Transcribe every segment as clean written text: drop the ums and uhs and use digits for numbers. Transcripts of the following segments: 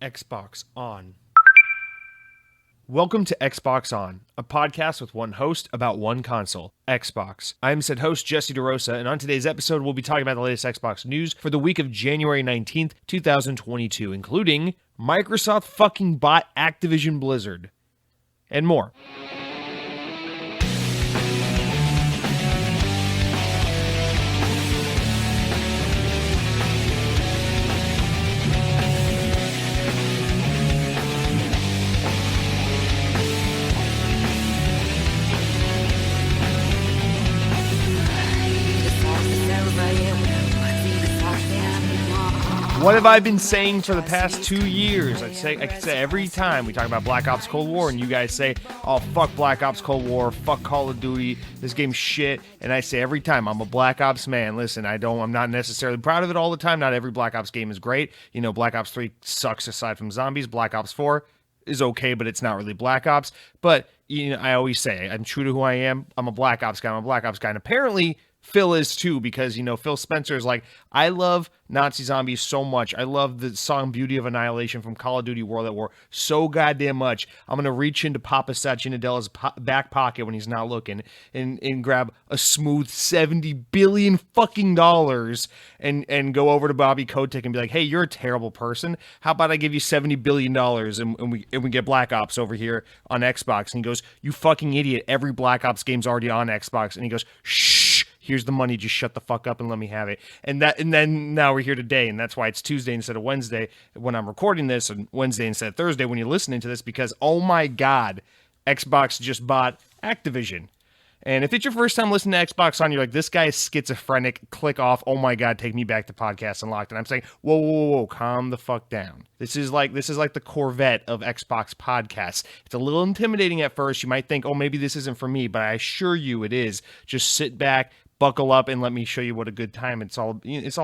Xbox On. Welcome to Xbox On, a podcast with one host about one console, Xbox. I'm said host Jesse DeRosa, and on today's episode, we'll be talking about the latest Xbox news for the week of January 19th, 2022, including Microsoft fucking bought Activision Blizzard, and more. What have I been saying for the past 2 years? I could say every time we talk about Black Ops Cold War and you guys say, oh, fuck Black Ops Cold War, fuck Call of Duty, this game's shit. And I say every time, I'm a Black Ops man. Listen, I'm not necessarily proud of it all the time. Not every Black Ops game is great. You know, Black Ops 3 sucks aside from zombies. Black Ops 4 is okay, but it's not really Black Ops. But, you know, I always say, I'm true to who I am. I'm a Black Ops guy. And apparently Phil is too, because, you know, Phil Spencer is like, I love Nazi zombies so much. I love the song Beauty of Annihilation from Call of Duty World at War so goddamn much. I'm going to reach into Papa Satya Nadella's back pocket when he's not looking and grab a smooth $70 billion fucking dollars and go over to Bobby Kotick and be like, hey, you're a terrible person. How about I give you $70 billion and we get Black Ops over here on Xbox? And he goes, you fucking idiot. Every Black Ops game's already on Xbox. And he goes, shh. Here's the money, just shut the fuck up and let me have it. And then now we're here today, and that's why it's Tuesday instead of Wednesday when I'm recording this, and Wednesday instead of Thursday when you're listening to this, because, oh my God, Xbox just bought Activision. And if it's your first time listening to Xbox On, you're like, this guy is schizophrenic, click off, oh my God, take me back to Podcast Unlocked. And I'm saying, whoa, calm the fuck down. This is like the Corvette of Xbox podcasts. It's a little intimidating at first. You might think, oh, maybe this isn't for me, but I assure you it is. Just sit back, buckle up, and let me show you what a good time it's all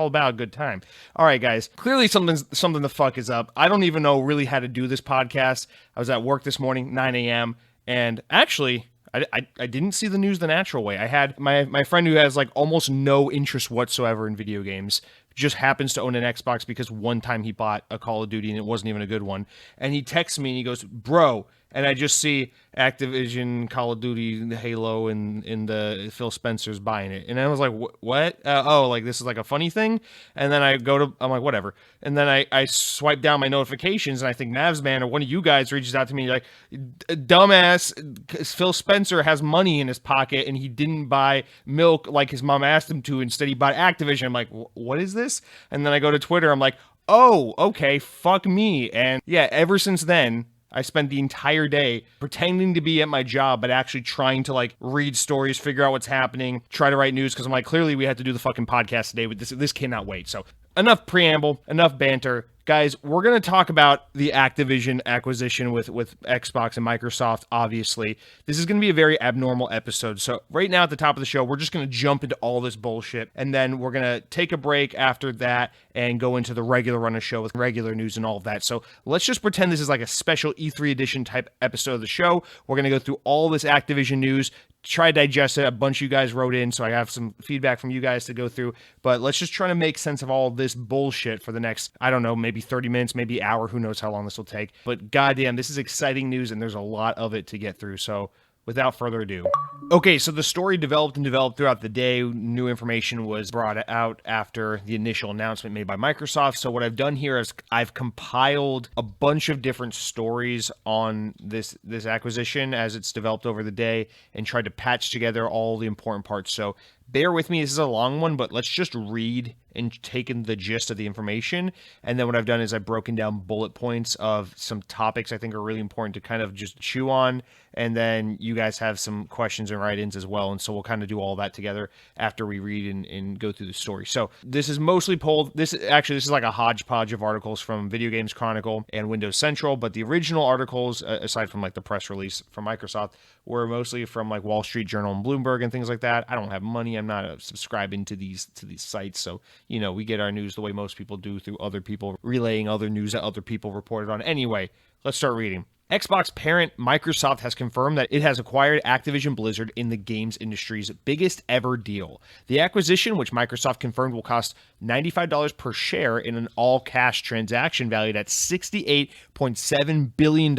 about. A good time. All right, guys. Clearly something the fuck is up. I don't even know really how to do this podcast. I was at work this morning, 9 a.m., and actually I didn't see the news the natural way. I had my friend who has like almost no interest whatsoever in video games, just happens to own an Xbox because one time he bought a Call of Duty and it wasn't even a good one. And he texts me and he goes, bro, and I just see Activision, Call of Duty, Halo, and the Phil Spencer's buying it. And I was like, what? Like this is like a funny thing? And then I'm like, whatever. And then I swipe down my notifications and I think Mavsman or one of you guys reaches out to me like, dumbass, Phil Spencer has money in his pocket and he didn't buy milk like his mom asked him to. Instead, he bought Activision. I'm like, what is this? And then I go to Twitter. I'm like, oh, okay, fuck me. And yeah, ever since then, I spent the entire day pretending to be at my job, but actually trying to like read stories, figure out what's happening, try to write news, because I'm like, clearly we had to do the fucking podcast today, but this cannot wait. So enough preamble, enough banter. Guys, we're going to talk about the Activision acquisition with Xbox and Microsoft, obviously. This is going to be a very abnormal episode. So right now at the top of the show, we're just going to jump into all this bullshit, and then we're going to take a break after that and go into the regular run of show with regular news and all of that. So let's just pretend this is like a special E3 edition type episode of the show. We're going to go through all this Activision news, try to digest it. A bunch of you guys wrote in, so I have some feedback from you guys to go through. But let's just try to make sense of all of this bullshit for the next, I don't know, maybe 30 minutes, maybe an hour. Who knows how long this will take. But goddamn, this is exciting news, and there's a lot of it to get through. So without further ado. Okay, so the story developed throughout the day. New information was brought out after the initial announcement made by Microsoft. So what I've done here is I've compiled a bunch of different stories on this acquisition as it's developed over the day and tried to patch together all the important parts. So bear with me, this is a long one, but let's just read and take in the gist of the information. And then what I've done is I've broken down bullet points of some topics I think are really important to kind of just chew on. And then you guys have some questions and write-ins as well. And so we'll kind of do all that together after we read and go through the story. So this is mostly pulled. This is like a hodgepodge of articles from Video Games Chronicle and Windows Central. But the original articles, aside from like the press release from Microsoft, were mostly from like Wall Street Journal and Bloomberg and things like that. I don't have money. I'm not subscribing to these sites. So, you know, we get our news the way most people do, through other people relaying other news that other people reported on. Anyway, let's start reading. Xbox parent Microsoft has confirmed that it has acquired Activision Blizzard in the games industry's biggest ever deal. The acquisition, which Microsoft confirmed will cost $95 per share in an all-cash transaction valued at $68.7 billion,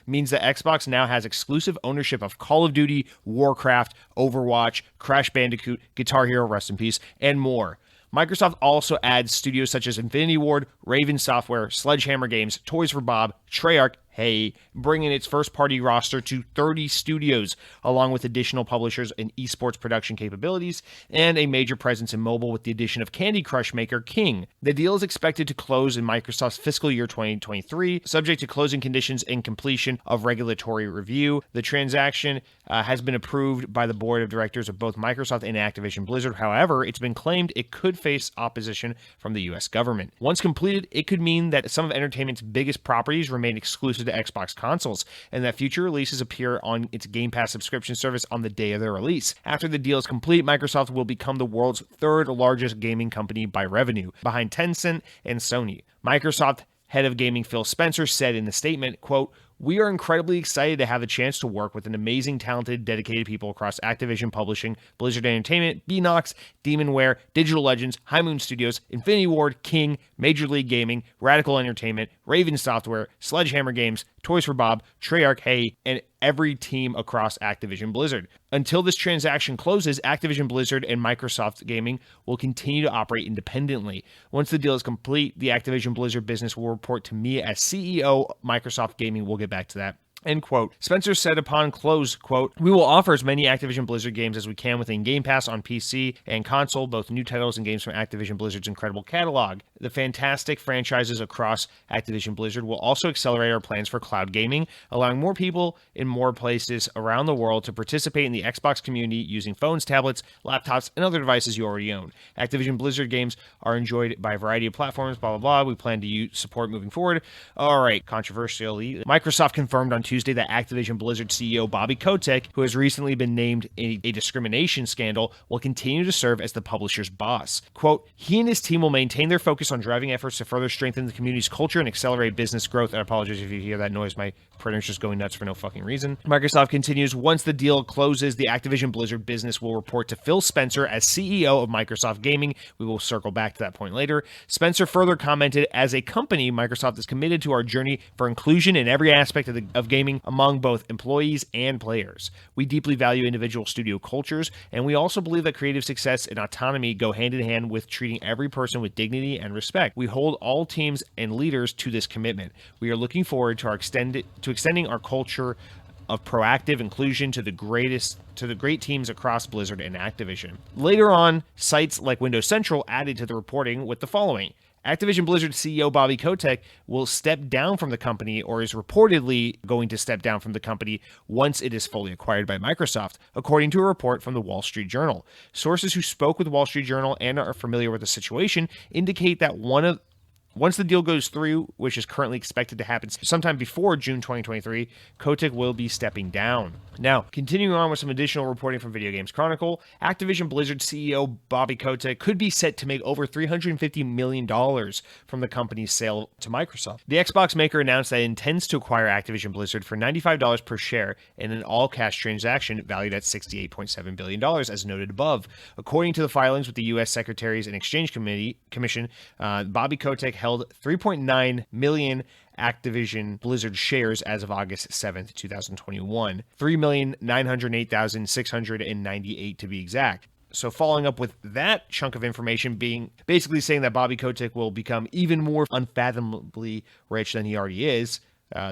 means that Xbox now has exclusive ownership of Call of Duty, Warcraft, Overwatch, Crash Bandicoot, Guitar Hero, rest in peace, and more. Microsoft also adds studios such as Infinity Ward, Raven Software, Sledgehammer Games, Toys for Bob, Treyarch, bringing its first-party roster to 30 studios, along with additional publishers and esports production capabilities, and a major presence in mobile with the addition of Candy Crush maker King. The deal is expected to close in Microsoft's fiscal year 2023, subject to closing conditions and completion of regulatory review. The transaction has been approved by the board of directors of both Microsoft and Activision Blizzard. However, it's been claimed it could face opposition from the U.S. government. Once completed, it could mean that some of entertainment's biggest properties remain exclusive to Xbox consoles, and that future releases appear on its Game Pass subscription service on the day of their release. After the deal is complete, Microsoft will become the world's third largest gaming company by revenue, behind Tencent and Sony. Microsoft head of gaming Phil Spencer said in the statement, quote, "We are incredibly excited to have the chance to work with an amazing, talented, dedicated people across Activision Publishing, Blizzard Entertainment, Beenox, Demonware, Digital Legends, High Moon Studios, Infinity Ward, King, Major League Gaming, Radical Entertainment, Raven Software, Sledgehammer Games, Toys for Bob, Treyarch, and every team across Activision Blizzard. Until this transaction closes, Activision Blizzard and Microsoft Gaming will continue to operate independently. Once the deal is complete, the Activision Blizzard business will report to me as CEO. Microsoft Gaming will get back to that." End quote. Spencer said upon close, quote, "We will offer as many Activision Blizzard games as we can within Game Pass on PC and console, both new titles and games from Activision Blizzard's incredible catalog. The fantastic franchises across Activision Blizzard will also accelerate our plans for cloud gaming, allowing more people in more places around the world to participate in the Xbox community using phones, tablets, laptops, and other devices you already own. Activision Blizzard games are enjoyed by a variety of platforms, blah, blah, blah. We plan to support moving forward." All right, controversially, Microsoft confirmed on Tuesday that Activision Blizzard CEO Bobby Kotick, who has recently been named in a discrimination scandal, will continue to serve as the publisher's boss. Quote, "He and his team will maintain their focus on driving efforts to further strengthen the community's culture and accelerate business growth." And I apologize if you hear that noise. My printer's just going nuts for no fucking reason. Microsoft continues, "Once the deal closes, the Activision Blizzard business will report to Phil Spencer as CEO of Microsoft Gaming." We will circle back to that point later. Spencer further commented, "As a company, Microsoft is committed to our journey for inclusion in every aspect of gaming among both employees and players. We deeply value individual studio cultures, and we also believe that creative success and autonomy go hand in hand with treating every person with dignity and respect. We hold all teams and leaders to this commitment. We are looking forward to extending our culture of proactive inclusion to the great teams across Blizzard and Activision." Later on, sites like Windows Central added to the reporting with the following: Activision Blizzard CEO Bobby Kotick will step down from the company, or is reportedly going to step down from the company once it is fully acquired by Microsoft, according to a report from the Wall Street Journal. Sources who spoke with Wall Street Journal and are familiar with the situation indicate that once the deal goes through, which is currently expected to happen sometime before June 2023, Kotick will be stepping down. Now, continuing on with some additional reporting from Video Games Chronicle, Activision Blizzard CEO Bobby Kotick could be set to make over $350 million from the company's sale to Microsoft. The Xbox maker announced that it intends to acquire Activision Blizzard for $95 per share in an all-cash transaction valued at $68.7 billion, as noted above. According to the filings with the U.S. Securities and Exchange Commission, Bobby Kotick held 3.9 million Activision Blizzard shares as of August 7th, 2021. 3,908,698 to be exact. So following up with that chunk of information being basically saying that Bobby Kotick will become even more unfathomably rich than he already is.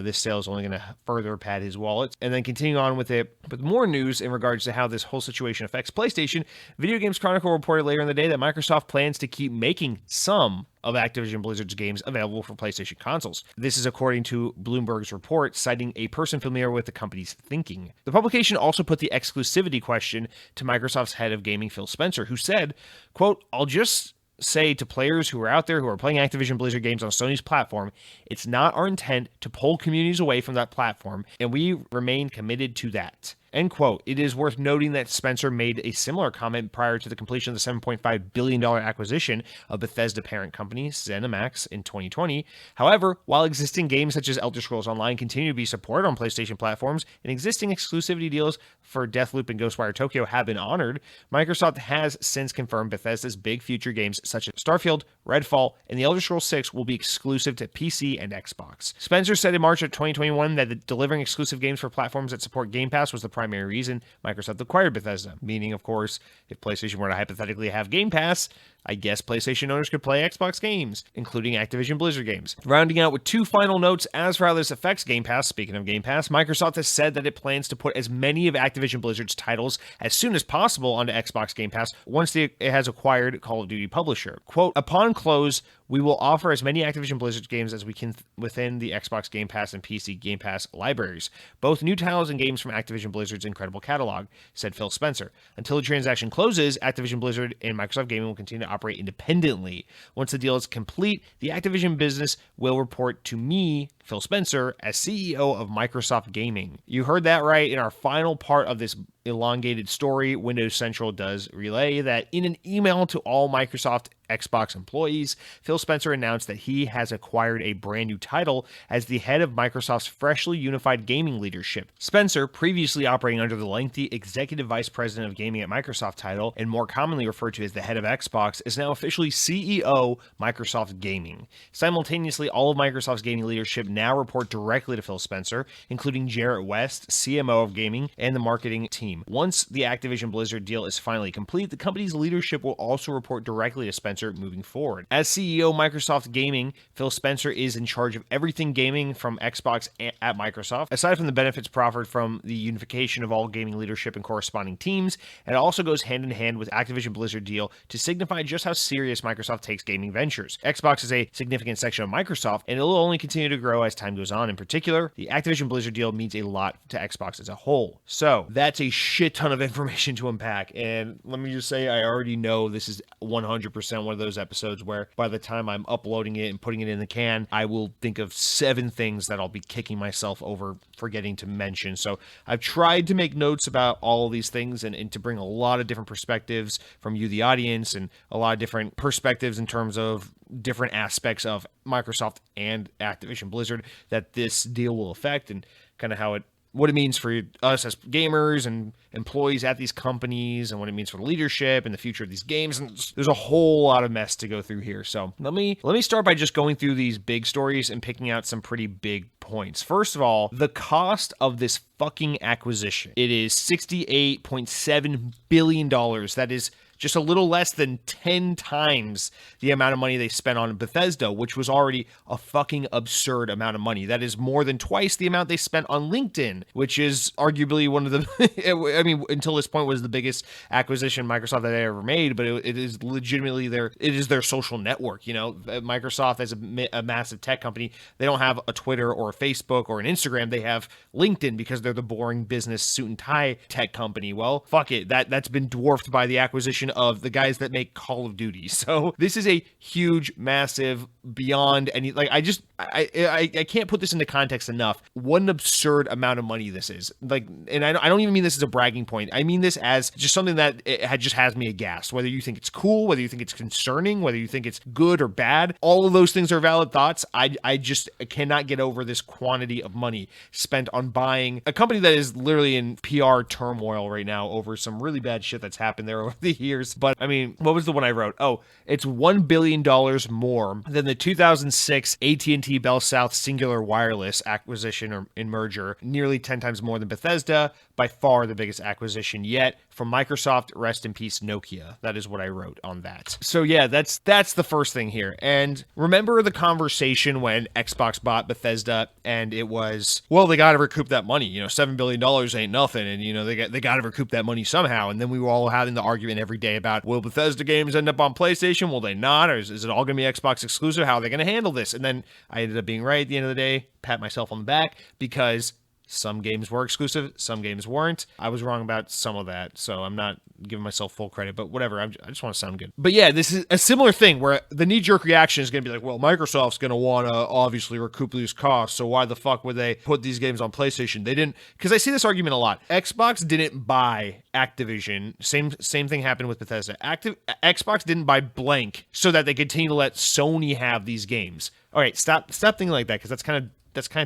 This sale is only going to further pad his wallet. And then continuing on with more news in regards to how this whole situation affects PlayStation, Video Games Chronicle reported later in the day that Microsoft plans to keep making some of Activision Blizzard's games available for PlayStation consoles. This is according to Bloomberg's report, citing a person familiar with the company's thinking. The publication also put the exclusivity question to Microsoft's head of gaming, Phil Spencer, who said, quote, "I'll just say to players who are out there who are playing Activision Blizzard games on Sony's platform, it's not our intent to pull communities away from that platform, and we remain committed to that." End quote. It is worth noting that Spencer made a similar comment prior to the completion of the $7.5 billion acquisition of Bethesda parent company ZeniMax in 2020. However, while existing games such as Elder Scrolls Online continue to be supported on PlayStation platforms and existing exclusivity deals for Deathloop and Ghostwire Tokyo have been honored, Microsoft has since confirmed Bethesda's big future games such as Starfield, Redfall, and The Elder Scrolls 6 will be exclusive to PC and Xbox. Spencer said in March of 2021 that delivering exclusive games for platforms that support Game Pass was the primary reason Microsoft acquired Bethesda, meaning, of course, if PlayStation were to hypothetically have Game Pass, I guess PlayStation owners could play Xbox games, including Activision Blizzard games. Rounding out with two final notes as for how this affects Game Pass, speaking of Game Pass, Microsoft has said that it plans to put as many of Activision Blizzard's titles as soon as possible onto Xbox Game Pass once it has acquired Call of Duty publisher. Quote, upon close, we will offer as many Activision Blizzard games as we can within the Xbox Game Pass and PC Game Pass libraries, both new titles and games from Activision Blizzard's incredible catalog, said Phil Spencer. Until the transaction closes, Activision Blizzard and Microsoft Gaming will continue to operate independently. Once the deal is complete, the Activision business will report to me, Phil Spencer, as CEO of Microsoft Gaming. You heard that right. In our final part of this elongated story, Windows Central does relay that in an email to all Microsoft Xbox employees, Phil Spencer announced that he has acquired a brand new title as the head of Microsoft's freshly unified gaming leadership. Spencer, previously operating under the lengthy Executive Vice President of Gaming at Microsoft title, and more commonly referred to as the head of Xbox, is now officially CEO Microsoft Gaming. Simultaneously, all of Microsoft's gaming leadership now report directly to Phil Spencer, including Jarrett West, CMO of gaming, and the marketing team. Once the Activision Blizzard deal is finally complete, the company's leadership will also report directly to Spencer moving forward. As CEO of Microsoft Gaming, Phil Spencer is in charge of everything gaming from Xbox at Microsoft. Aside from the benefits proffered from the unification of all gaming leadership and corresponding teams, it also goes hand in hand with Activision Blizzard deal to signify just how serious Microsoft takes gaming ventures. Xbox is a significant section of Microsoft, and it will only continue to grow as time goes on. In particular, the Activision Blizzard deal means a lot to Xbox as a whole. So that's a shit ton of information to unpack, and let me just say, I already know this is 100% one of those episodes where by the time I'm uploading it and putting it in the can, I will think of 7 things that I'll be kicking myself over forgetting to mention. So I've tried to make notes about all of these things and to bring a lot of different perspectives from you, the audience, and a lot of different perspectives in terms of different aspects of Microsoft and Activision Blizzard that this deal will affect, and kind of what it means for us as gamers and employees at these companies, and what it means for the leadership and the future of these games. And there's a whole lot of mess to go through here. So let me start by just going through these big stories and picking out some pretty big points. First of all, the cost of this fucking acquisition. It is $68.7 billion. That is just a little less than 10 times the amount of money they spent on Bethesda, which was already a fucking absurd amount of money. That is more than twice the amount they spent on LinkedIn, which is arguably one of the, I mean, until this point was the biggest acquisition Microsoft had ever made, but it is legitimately their social network. You know, Microsoft as a massive tech company, they don't have a Twitter or a Facebook or an Instagram. They have LinkedIn because they're the boring business suit and tie tech company. Well, fuck it. That's been dwarfed by the acquisition of the guys that make Call of Duty. So this is a huge, massive, beyond any, like, I can't put this into context enough. What an absurd amount of money this is. Like, and I don't even mean this as a bragging point. I mean this as just something that just has me aghast. Whether you think it's cool, whether you think it's concerning, whether you think it's good or bad, all of those things are valid thoughts. I just cannot get over this quantity of money spent on buying a company that is literally in PR turmoil right now over some really bad shit that's happened there over the years. But I mean, what was the one I wrote? Oh, it's $1 billion more than the 2006 AT&T Bell South Singular Wireless acquisition or merger, nearly 10 times more than Bethesda, by far the biggest acquisition yet from Microsoft. Rest in peace, Nokia. That is what I wrote on that. So yeah, that's the first thing here. And remember the conversation when Xbox bought Bethesda, and it was, well, they got to recoup that money. You know, $7 billion ain't nothing, and you know they got to recoup that money somehow. And then we were all having the argument every day about, will Bethesda games end up on PlayStation? Will they not? Or is it all going to be Xbox exclusive? How are they going to handle this? And then I ended up being right at the end of the day. Pat myself on the back, because Some games were exclusive, some games weren't. I was wrong about some of that, so I'm not giving myself full credit, but whatever. I just want to sound good. But yeah, this is a similar thing where the knee-jerk reaction is going to be like, well, Microsoft's going to want to obviously recoup these costs, so why the fuck would they put these games on PlayStation? They didn't, because I see this argument a lot. Xbox didn't buy Activision. Same thing happened with Bethesda. Xbox didn't buy blank so that they continue to let Sony have these games. All right, stop thinking like that, because that's kind of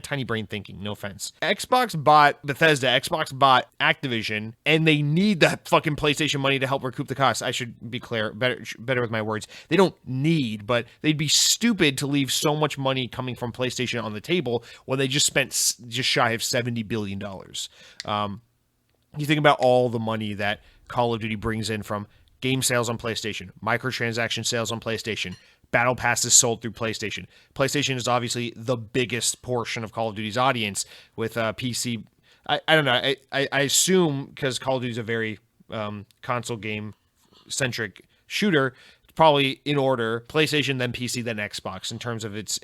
tiny brain thinking, no offense. Xbox bought Bethesda, Xbox bought Activision, and they need that fucking PlayStation money to help recoup the costs. I should be clear, better with my words. They don't need, but they'd be stupid to leave so much money coming from PlayStation on the table when they just spent just shy of $70 billion. You think about all the money that Call of Duty brings in from game sales on PlayStation, microtransaction sales on PlayStation, Battle Passes sold through PlayStation. PlayStation is obviously the biggest portion of Call of Duty's audience with PC. I don't know. I assume because Call of Duty is a very console game centric shooter, probably in order PlayStation, then PC, then Xbox in terms of its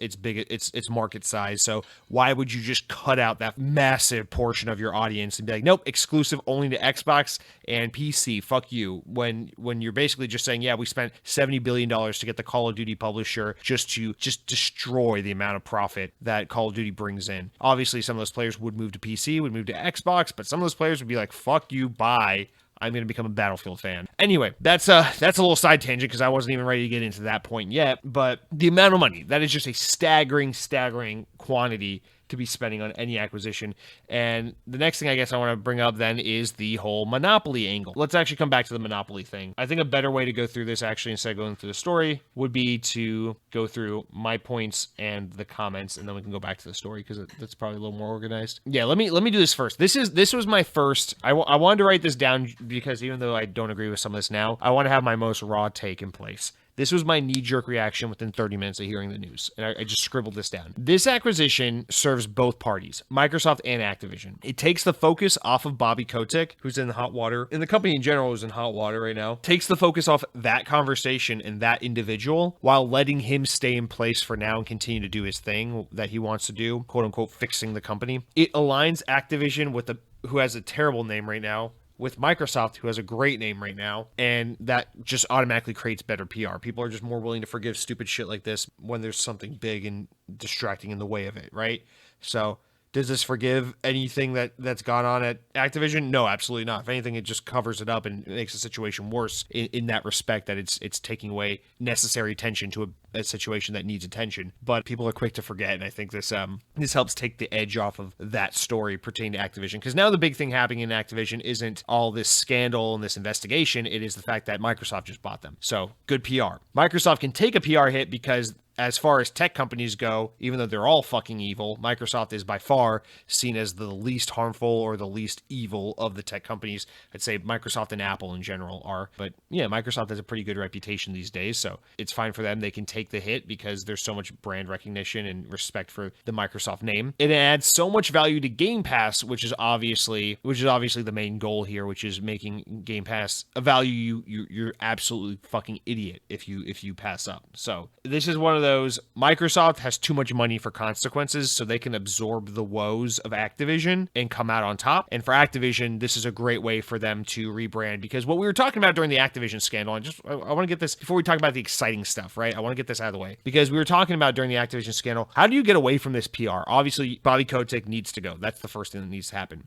market size. So why would you just cut out that massive portion of your audience and be like, nope, exclusive only to Xbox and PC, fuck you, when you're basically just saying, yeah, we spent $70 billion to get the Call of Duty publisher just to destroy the amount of profit that Call of Duty brings in. Obviously some of those players would move to PC, would move to Xbox, but some of those players would be like, fuck you, bye, I'm going to become a Battlefield fan. Anyway, that's a little side tangent because I wasn't even ready to get into that point yet. But the amount of money, that is just a staggering quantity to be spending on any acquisition. And the next thing I guess I want to bring up then is the whole monopoly angle. Let's actually come back to the monopoly thing. I think a better way to go through this, actually, instead of going through the story, would be to go through my points and the comments, and then we can go back to the story because that's probably a little more organized. Yeah, let me do this first. This was my first. I wanted to write this down because even though I don't agree with some of this now, I want to have my most raw take in place. This was my knee-jerk reaction within 30 minutes of hearing the news, and I just scribbled this down. This acquisition serves both parties, Microsoft and Activision. It takes the focus off of Bobby Kotick, who's in hot water, and the company in general is in hot water right now. Takes the focus off that conversation and that individual while letting him stay in place for now and continue to do his thing that he wants to do, quote-unquote, fixing the company. It aligns Activision with who has a terrible name right now, with Microsoft, who has a great name right now, and that just automatically creates better PR. People are just more willing to forgive stupid shit like this when there's something big and distracting in the way of it, right? So does this forgive anything that's gone on at Activision? No, absolutely not. If anything, it just covers it up and makes the situation worse in that respect, that it's taking away necessary attention to a situation that needs attention. But people are quick to forget, and I think this helps take the edge off of that story pertaining to Activision. Because now the big thing happening in Activision isn't all this scandal and this investigation. It is the fact that Microsoft just bought them. So good PR. Microsoft can take a PR hit because as far as tech companies go, even though they're all fucking evil, Microsoft is by far seen as the least harmful or the least evil of the tech companies. I'd say Microsoft and Apple in general are. But yeah, Microsoft has a pretty good reputation these days, so it's fine for them. They can take the hit because there's so much brand recognition and respect for the Microsoft name. It adds so much value to Game Pass, which is obviously the main goal here, which is making Game Pass a value you're absolutely fucking idiot if you pass up. So this is one of those. Microsoft has too much money for consequences, so they can absorb the woes of Activision and come out on top. And for Activision, this is a great way for them to rebrand, because what we were talking about during the Activision scandal, and I want to get this before we talk about the exciting stuff, right? I want to get this out of the way, because we were talking about during the Activision scandal, how do you get away from this PR? Obviously, Bobby Kotick needs to go. That's the first thing that needs to happen.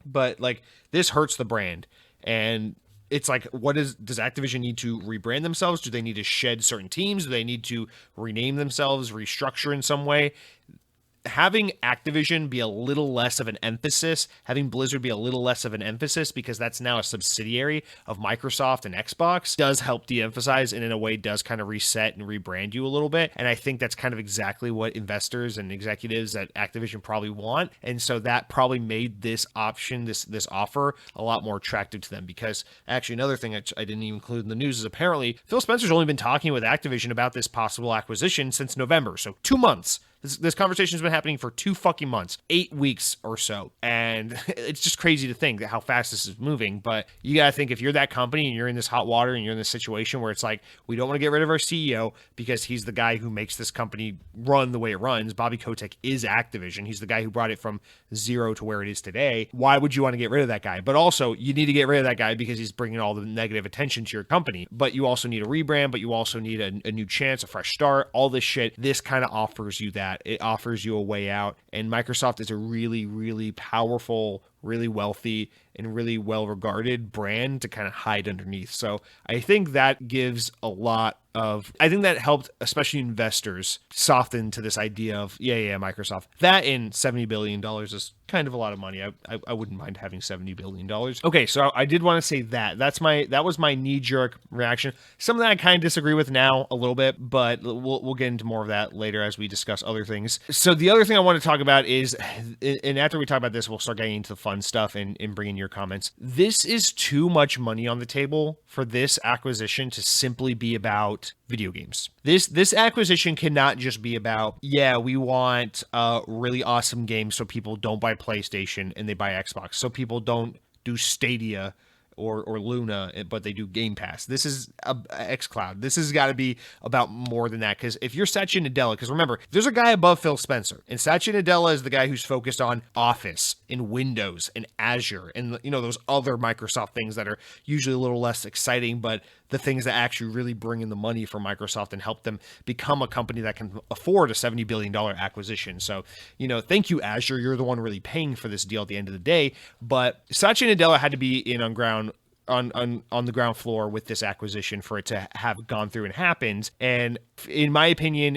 But like, this hurts the brand, and it's like, does Activision need to rebrand themselves? Do they need to shed certain teams? Do they need to rename themselves, restructure in some way? Having Activision be a little less of an emphasis, having Blizzard be a little less of an emphasis, because that's now a subsidiary of Microsoft and Xbox, does help de-emphasize, and in a way does kind of reset and rebrand you a little bit. And I think that's kind of exactly what investors and executives at Activision probably want. And so that probably made this option, this offer, a lot more attractive to them. Because actually, another thing I didn't even include in the news is apparently Phil Spencer's only been talking with Activision about this possible acquisition since November. So 2 months. This conversation has been happening for 2 fucking months, 8 weeks or so. And it's just crazy to think that how fast this is moving. But you got to think, if you're that company and you're in this hot water and you're in this situation where it's like, we don't want to get rid of our CEO because he's the guy who makes this company run the way it runs. Bobby Kotick is Activision. He's the guy who brought it from zero to where it is today. Why would you want to get rid of that guy? But also, you need to get rid of that guy because he's bringing all the negative attention to your company. But you also need a rebrand, but you also need a new chance, a fresh start, all this shit. This kind of offers you that. It offers you a way out. And Microsoft is a really, really powerful, really wealthy, and really well-regarded brand to kind of hide underneath. So I think that gives a lot of, I think that helped especially investors soften to this idea of, yeah, Microsoft. That in $70 billion is kind of a lot of money. I wouldn't mind having $70 billion. Okay, so I did want to say that. That was my knee-jerk reaction. Some of that I kind of disagree with now a little bit, but we'll get into more of that later as we discuss other things. So the other thing I want to talk about is, and after we talk about this, we'll start getting into the fun stuff and bringing your comments. This is too much money on the table for this acquisition to simply be about video games. This acquisition cannot just be about, yeah, we want really awesome games so people don't buy PlayStation and they buy Xbox, so people don't do Stadia or Luna, but they do Game Pass. This is xCloud. This has got to be about more than that, because if you're Satya Nadella, because remember, there's a guy above Phil Spencer, and Satya Nadella is the guy who's focused on Office and Windows and Azure and, you know, those other Microsoft things that are usually a little less exciting, but the things that actually really bring in the money for Microsoft and help them become a company that can afford a $70 billion acquisition. So, you know, thank you, Azure. You're the one really paying for this deal at the end of the day. But Satya Nadella had to be in on the ground floor with this acquisition for it to have gone through and happened. And in my opinion,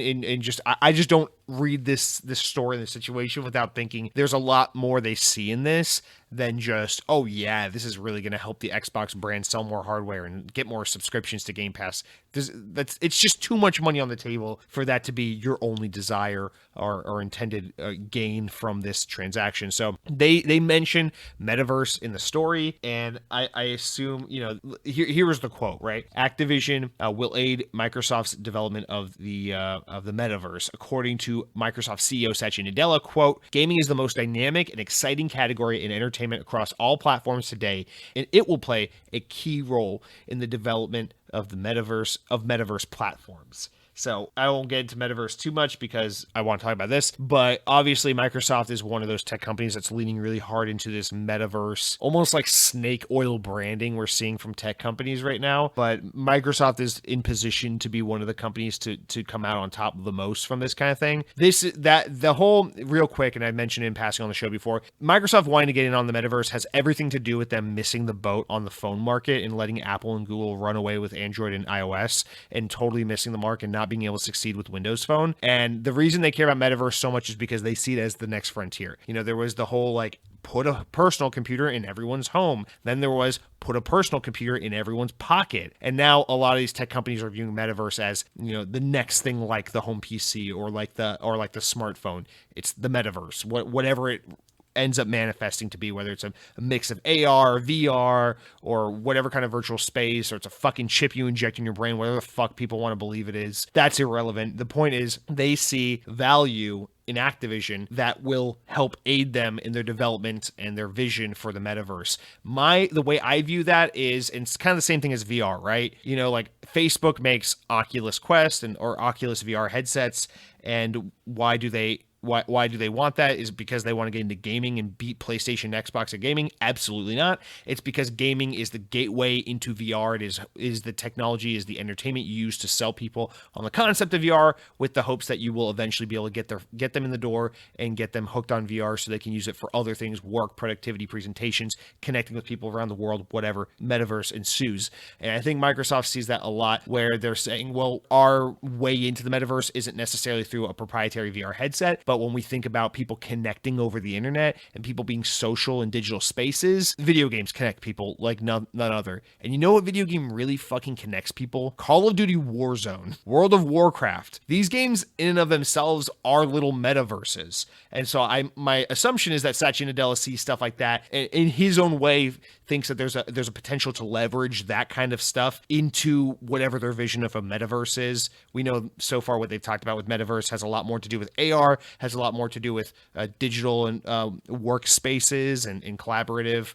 I just don't read this story, this situation, without thinking there's a lot more they see in this than just, oh yeah, this is really going to help the Xbox brand sell more hardware and get more subscriptions to Game Pass. It's just too much money on the table for that to be your only desire or intended gain from this transaction. So they mention Metaverse in the story, and I assume, you know, here is the quote, right? Activision will aid Microsoft's development of the Metaverse, according to Microsoft CEO Satya Nadella. Quote, "Gaming is the most dynamic and exciting category in entertainment across all platforms today, and it will play a key role in the development of the metaverse platforms." So I won't get into Metaverse too much because I want to talk about this, but obviously Microsoft is one of those tech companies that's leaning really hard into this Metaverse, almost like snake oil branding we're seeing from tech companies right now. But Microsoft is in position to be one of the companies to come out on top the most from this kind of thing. The whole, real quick, and I mentioned it in passing on the show before, Microsoft wanting to get in on the Metaverse has everything to do with them missing the boat on the phone market and letting Apple and Google run away with Android and iOS and totally missing the mark and not being able to succeed with Windows Phone. And the reason they care about Metaverse so much is because they see it as the next frontier. You know, there was the whole like, put a personal computer in everyone's home. Then there was put a personal computer in everyone's pocket. And now a lot of these tech companies are viewing Metaverse as, you know, the next thing like the home PC or like the smartphone. It's the Metaverse, whatever it ends up manifesting to be, whether it's a mix of AR, VR, or whatever kind of virtual space, or it's a fucking chip you inject in your brain, whatever the fuck people want to believe it is. That's irrelevant. The point is they see value in Activision that will help aid them in their development and their vision for the metaverse. The way I view that is, and it's kind of the same thing as VR, right? You know, like Facebook makes Oculus Quest or Oculus VR headsets, and why do they want that? Is it because they want to get into gaming and beat PlayStation and Xbox at gaming? Absolutely not. It's because gaming is the gateway into VR. It is the technology, is the entertainment you use to sell people on the concept of VR, with the hopes that you will eventually be able to get them in the door and get them hooked on VR so they can use it for other things, work, productivity, presentations, connecting with people around the world, whatever metaverse ensues. And I think Microsoft sees that a lot, where they're saying, well, our way into the metaverse isn't necessarily through a proprietary VR headset, but but when we think about people connecting over the internet and people being social in digital spaces, video games connect people like none other. And you know what video game really fucking connects people? Call of Duty Warzone, World of Warcraft. These games in and of themselves are little metaverses. And so my assumption is that Satya Nadella sees stuff like that and in his own way thinks that there's a potential to leverage that kind of stuff into whatever their vision of a metaverse is. We know so far what they've talked about with metaverse has a lot more to do with AR, has a lot more to do with digital and workspaces and collaborative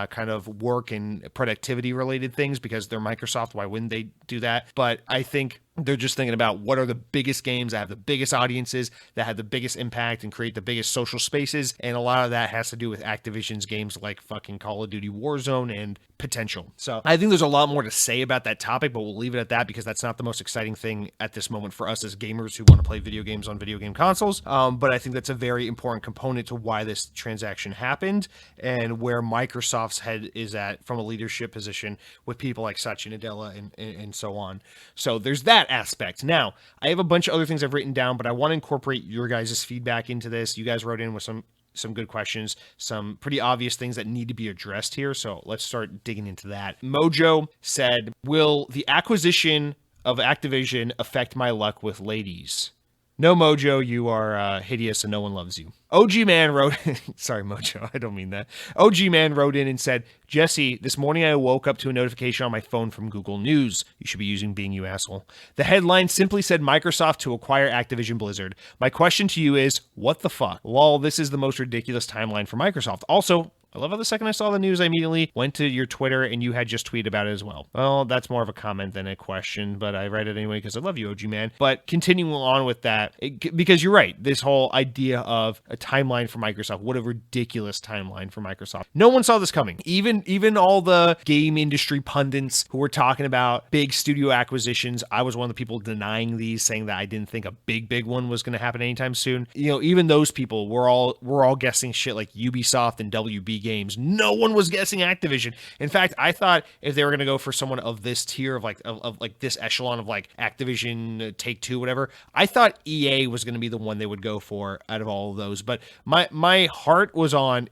kind of work and productivity related things, because they're Microsoft. Why wouldn't they do that? But I think they're just thinking about what are the biggest games that have the biggest audiences, that have the biggest impact and create the biggest social spaces. And a lot of that has to do with Activision's games like fucking Call of Duty Warzone and Potential. So I think there's a lot more to say about that topic, but we'll leave it at that because that's not the most exciting thing at this moment for us as gamers who want to play video games on video game consoles. But I think that's a very important component to why this transaction happened and where Microsoft's head is at from a leadership position with people like Satya Nadella and so on. So there's that aspect. Now, I have a bunch of other things I've written down, but I want to incorporate your guys' feedback into this. You guys wrote in with some good questions, some pretty obvious things that need to be addressed here. So let's start digging into that. Mojo said, will the acquisition of Activision affect my luck with ladies? No, Mojo, you are hideous and no one loves you. OG Man wrote, sorry, Mojo, I don't mean that. OG Man wrote in and said, Jesse, this morning I woke up to a notification on my phone from Google News. You should be using Bing, you asshole. The headline simply said Microsoft to acquire Activision Blizzard. My question to you is, what the fuck? Lol, this is the most ridiculous timeline for Microsoft. Also, I love how the second I saw the news, I immediately went to your Twitter and you had just tweeted about it as well. Well, that's more of a comment than a question, but I read it anyway because I love you, OG Man. But continuing on with that, because you're right, this whole idea of a timeline for Microsoft, what a ridiculous timeline for Microsoft. No one saw this coming. Even all the game industry pundits who were talking about big studio acquisitions, I was one of the people denying these, saying that I didn't think a big one was going to happen anytime soon. You know, even those people were all guessing shit like Ubisoft and WB Games. No one was guessing Activision. In fact, I thought if they were going to go for someone of this tier of like this echelon of like Activision, Take-Two, whatever, I thought EA was going to be the one they would go for out of all of those. But my heart was on,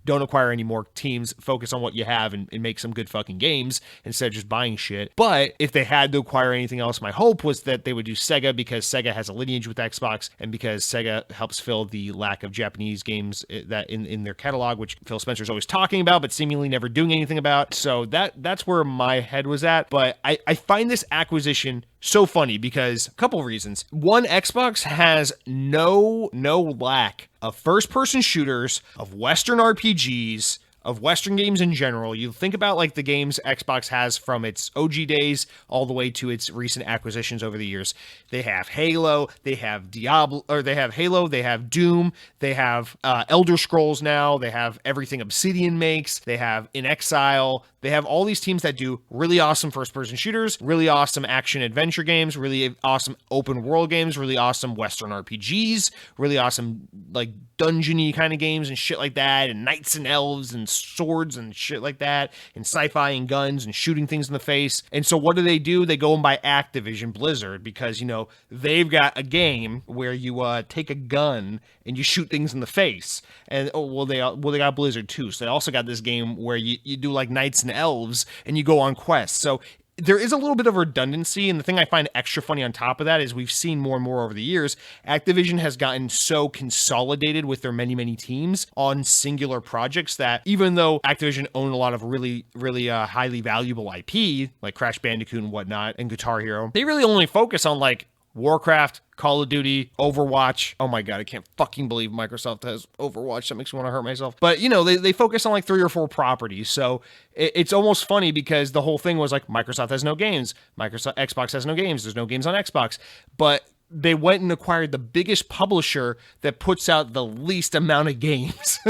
don't acquire any more teams, focus on what you have and make some good fucking games instead of just buying shit. But if they had to acquire anything else, my hope was that they would do Sega, because Sega has a lineage with Xbox and because Sega helps fill the lack of Japanese games that in their catalog, which Phil Spencer's always talking about but seemingly never doing anything about. So that's where my head was at. But I find this acquisition so funny because a couple of reasons. One, Xbox has no lack of first-person shooters, of Western RPGs, of Western games in general. You think about like the games Xbox has from its OG days all the way to its recent acquisitions over the years. They have Halo, they have Diablo, or they have Halo, they have Doom, they have Elder Scrolls now, they have everything Obsidian makes, they have In Exile, they have all these teams that do really awesome first-person shooters, really awesome action-adventure games, really awesome open-world games, really awesome Western RPGs, really awesome like dungeon-y kind of games and shit like that, and knights and elves and swords and shit like that, and sci-fi and guns and shooting things in the face. And so what do? They go and buy Activision Blizzard because, you know, they've got a game where you take a gun and you shoot things in the face. And they got Blizzard too. So they also got this game where you do like knights and elves and you go on quests. So there is a little bit of redundancy, and the thing I find extra funny on top of that is we've seen more and more over the years, Activision has gotten so consolidated with their many teams on singular projects that even though Activision owned a lot of really highly valuable IP, like Crash Bandicoot and whatnot, and Guitar Hero, they really only focus on like Warcraft, Call of Duty, Overwatch. Oh my God, I can't fucking believe Microsoft has Overwatch. That makes me want to hurt myself. But, you know, they focus on like 3 or 4 properties. So it's almost funny because the whole thing was like Microsoft has no games. Xbox has no games. There's no games on Xbox. But they went and acquired the biggest publisher that puts out the least amount of games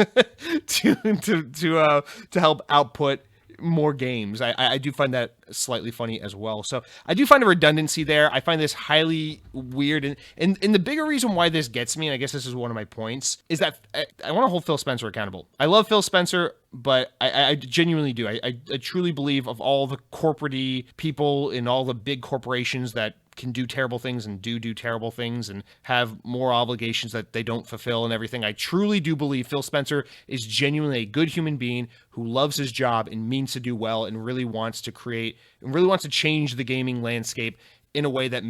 to help output more games. I do find that slightly funny as well. So I do find a redundancy there. I find this highly weird. And the bigger reason why this gets me, and I guess this is one of my points, is that I want to hold Phil Spencer accountable. I love Phil Spencer, but I genuinely do. I truly believe of all the corporate-y people in all the big corporations that can do terrible things and do terrible things and have more obligations that they don't fulfill and everything. I truly do believe Phil Spencer is genuinely a good human being who loves his job and means to do well and really wants to create and really wants to change the gaming landscape in a way that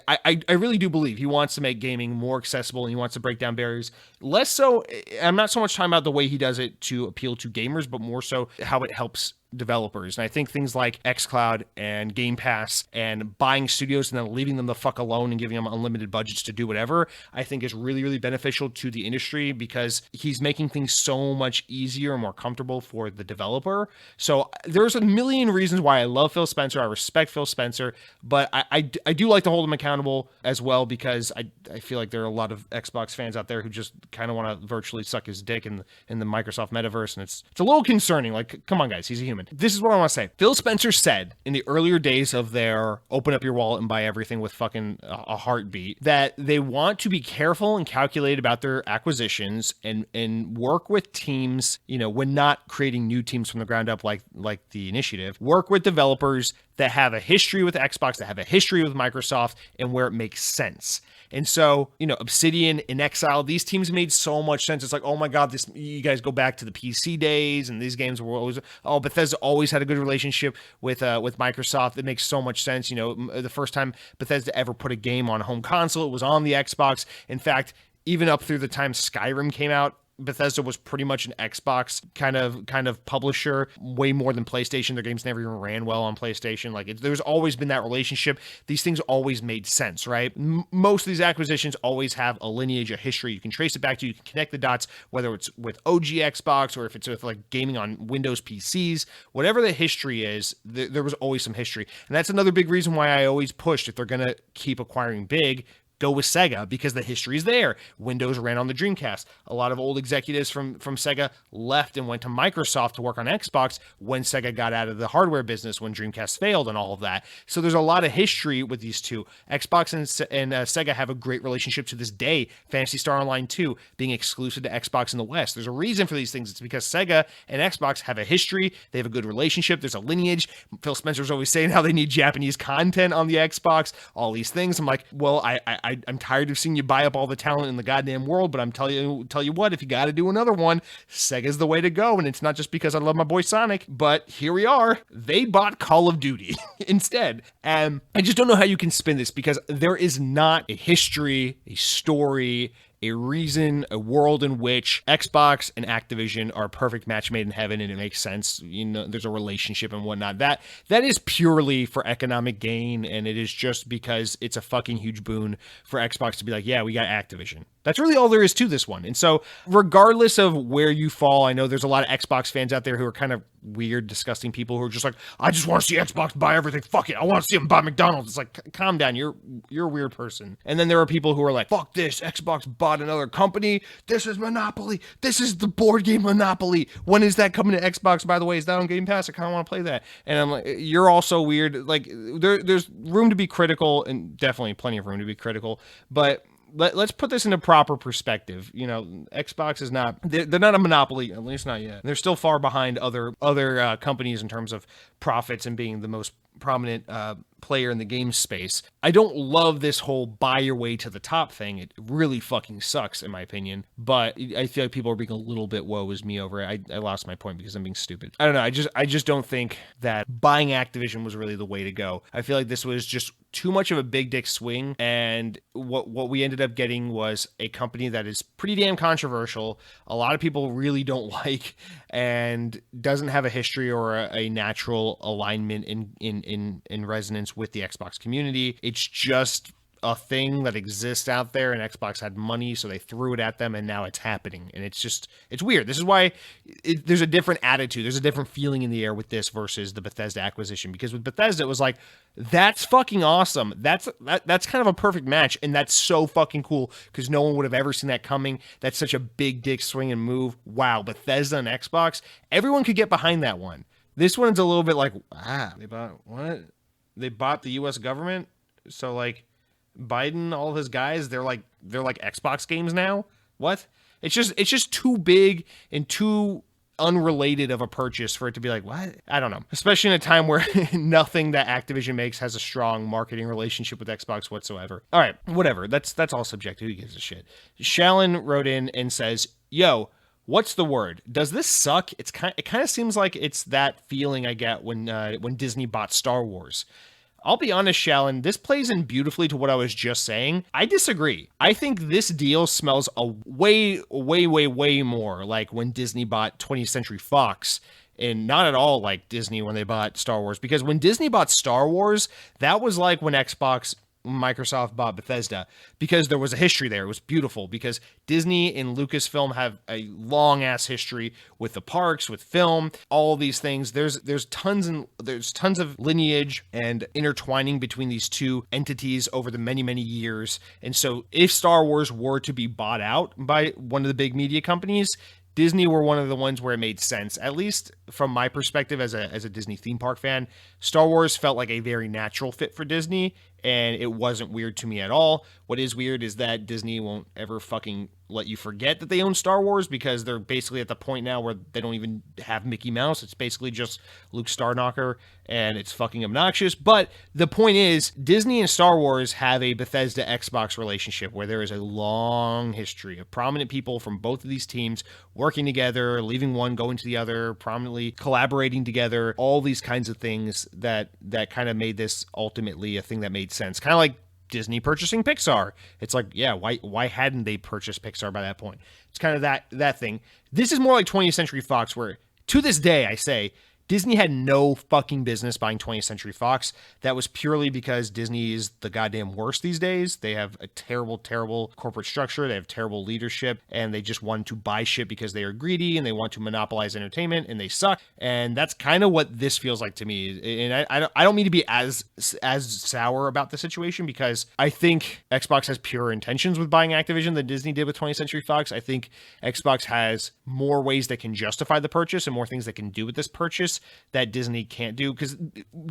I really do believe he wants to make gaming more accessible and he wants to break down barriers. Less so, I'm not so much talking about the way he does it to appeal to gamers, but more so how it helps developers. And I think things like xCloud and Game Pass and buying studios and then leaving them the fuck alone and giving them unlimited budgets to do whatever, I think is really, really beneficial to the industry because he's making things so much easier and more comfortable for the developer. So there's a million reasons why I love Phil Spencer. I respect Phil Spencer, but I do like to hold him accountable as well because I feel like there are a lot of Xbox fans out there who just kind of want to virtually suck his dick in the Microsoft Metaverse, and it's a little concerning. Like, come on, guys, he's a human. This is what I want to say. Phil Spencer said in the earlier days of their open up your wallet and buy everything with fucking a heartbeat that they want to be careful and calculated about their acquisitions and work with teams, when not creating new teams from the ground up like the initiative, work with developers that have a history with Xbox, that have a history with Microsoft, and where it makes sense. And so, Obsidian and Exile, these teams made so much sense. It's like, oh my God, you guys go back to the PC days, and these games were always, Bethesda always had a good relationship with Microsoft. It makes so much sense. The first time Bethesda ever put a game on a home console, it was on the Xbox. In fact, even up through the time Skyrim came out, Bethesda was pretty much an Xbox kind of publisher, way more than PlayStation. Their games never even ran well on PlayStation. There's always been that relationship. These things always made sense, right? Most of these acquisitions always have a lineage, a history. You can trace it back to, you can connect the dots, whether it's with OG Xbox or if it's with gaming on Windows PCs, whatever the history is, there was always some history. And that's another big reason why I always pushed, if they're going to keep acquiring big, go with Sega, because the history is there. Windows ran on the Dreamcast. A lot of old executives from Sega left and went to Microsoft to work on Xbox when Sega got out of the hardware business, when Dreamcast failed and all of that. So there's a lot of history with these two. Xbox and Sega have a great relationship to this day. Phantasy Star Online 2 being exclusive to Xbox in the West. There's a reason for these things. It's because Sega and Xbox have a history. They have a good relationship. There's a lineage. Phil Spencer's always saying how they need Japanese content on the Xbox, all these things. I'm like, well, I'm tired of seeing you buy up all the talent in the goddamn world, but I'm tell you what, if you got to do another one, Sega's the way to go. And it's not just because I love my boy Sonic, but here we are. They bought Call of Duty instead. And I just don't know how you can spin this, because there is not a history, a story, a reason, a world in which Xbox and Activision are a perfect match made in heaven, and it makes sense. There's a relationship and whatnot. That is purely for economic gain, and it is just because it's a fucking huge boon for Xbox to be like, yeah, we got Activision. That's really all there is to this one. And so regardless of where you fall, I know there's a lot of Xbox fans out there who are kind of weird, disgusting people who are just like, I just want to see Xbox buy everything. Fuck it. I want to see them buy McDonald's. It's like, calm down. You're a weird person. And then there are people who are like, fuck this. Xbox bought another company. This is Monopoly. This is the board game Monopoly. When is that coming to Xbox, by the way? Is that on Game Pass? I kind of want to play that. And I'm like, you're also weird. Like, there's room to be critical, and definitely plenty of room to be critical. But let's put this into proper perspective. Xbox is not, they're not a monopoly, at least not yet. They're still far behind other companies in terms of profits and being the most prominent player in the game space. I don't love this whole buy your way to the top thing. It really fucking sucks, in my opinion. But I feel like people are being a little bit woe is me over it. I lost my point because I'm being stupid. I don't know. I just don't think that buying Activision was really the way to go. I feel like this was just too much of a big dick swing, and what we ended up getting was a company that is pretty damn controversial. A lot of people really don't like, and doesn't have a history or a natural alignment in resonance with the Xbox community. It's just a thing that exists out there, and Xbox had money, so they threw it at them, and now it's happening. And it's weird. This is why there's a different attitude. There's a different feeling in the air with this versus the Bethesda acquisition, because with Bethesda, it was like, that's fucking awesome. That's kind of a perfect match, and that's so fucking cool, because no one would have ever seen that coming. That's such a big dick swing and move. Wow, Bethesda and Xbox, everyone could get behind that one. This one's a little bit like, they bought what? They bought the U.S. government, so like Biden, all of his guys, they're like Xbox games now. What? It's just too big and too unrelated of a purchase for it to be like, what? I don't know. Especially in a time where nothing that Activision makes has a strong marketing relationship with Xbox whatsoever. All right, whatever. That's all subjective. Who gives a shit? Shallon wrote in and says, yo, what's the word? Does this suck? It kind of seems like it's that feeling I get when Disney bought Star Wars. I'll be honest, Shallon, this plays in beautifully to what I was just saying. I disagree. I think this deal smells a way more like when Disney bought 20th Century Fox, and not at all like Disney when they bought Star Wars. Because when Disney bought Star Wars, that was like when Microsoft bought Bethesda, because there was a history there. It was beautiful because Disney and Lucasfilm have a long ass history with the parks, with film, all these things. There's tons of lineage and intertwining between these two entities over the many years. And so if Star Wars were to be bought out by one of the big media companies, Disney were one of the ones where it made sense, at least from my perspective as a Disney theme park fan. Star Wars felt like a very natural fit for Disney, and it wasn't weird to me at all. What is weird is that Disney won't ever fucking let you forget that they own Star Wars, because they're basically at the point now where they don't even have Mickey Mouse. It's basically just Luke Starknocker, and it's fucking obnoxious. But the point is, Disney and Star Wars have a Bethesda Xbox relationship where there is a long history of prominent people from both of these teams working together, leaving one, going to the other, prominently collaborating together, all these kinds of things that kind of made this ultimately a thing that made sense. Kind of like Disney purchasing Pixar. It's like, yeah, why hadn't they purchased Pixar by that point? It's kind of that thing. This is more like 20th Century Fox, where to this day I say Disney had no fucking business buying 20th Century Fox. That was purely because Disney is the goddamn worst these days. They have a terrible corporate structure. They have terrible leadership, and they just want to buy shit because they are greedy and they want to monopolize entertainment, and they suck. And that's kind of what this feels like to me. And I don't mean to be as sour about the situation, because I think Xbox has pure intentions with buying Activision than Disney did with 20th Century Fox. I think Xbox has more ways that can justify the purchase and more things that can do with this purchase that Disney can't do, because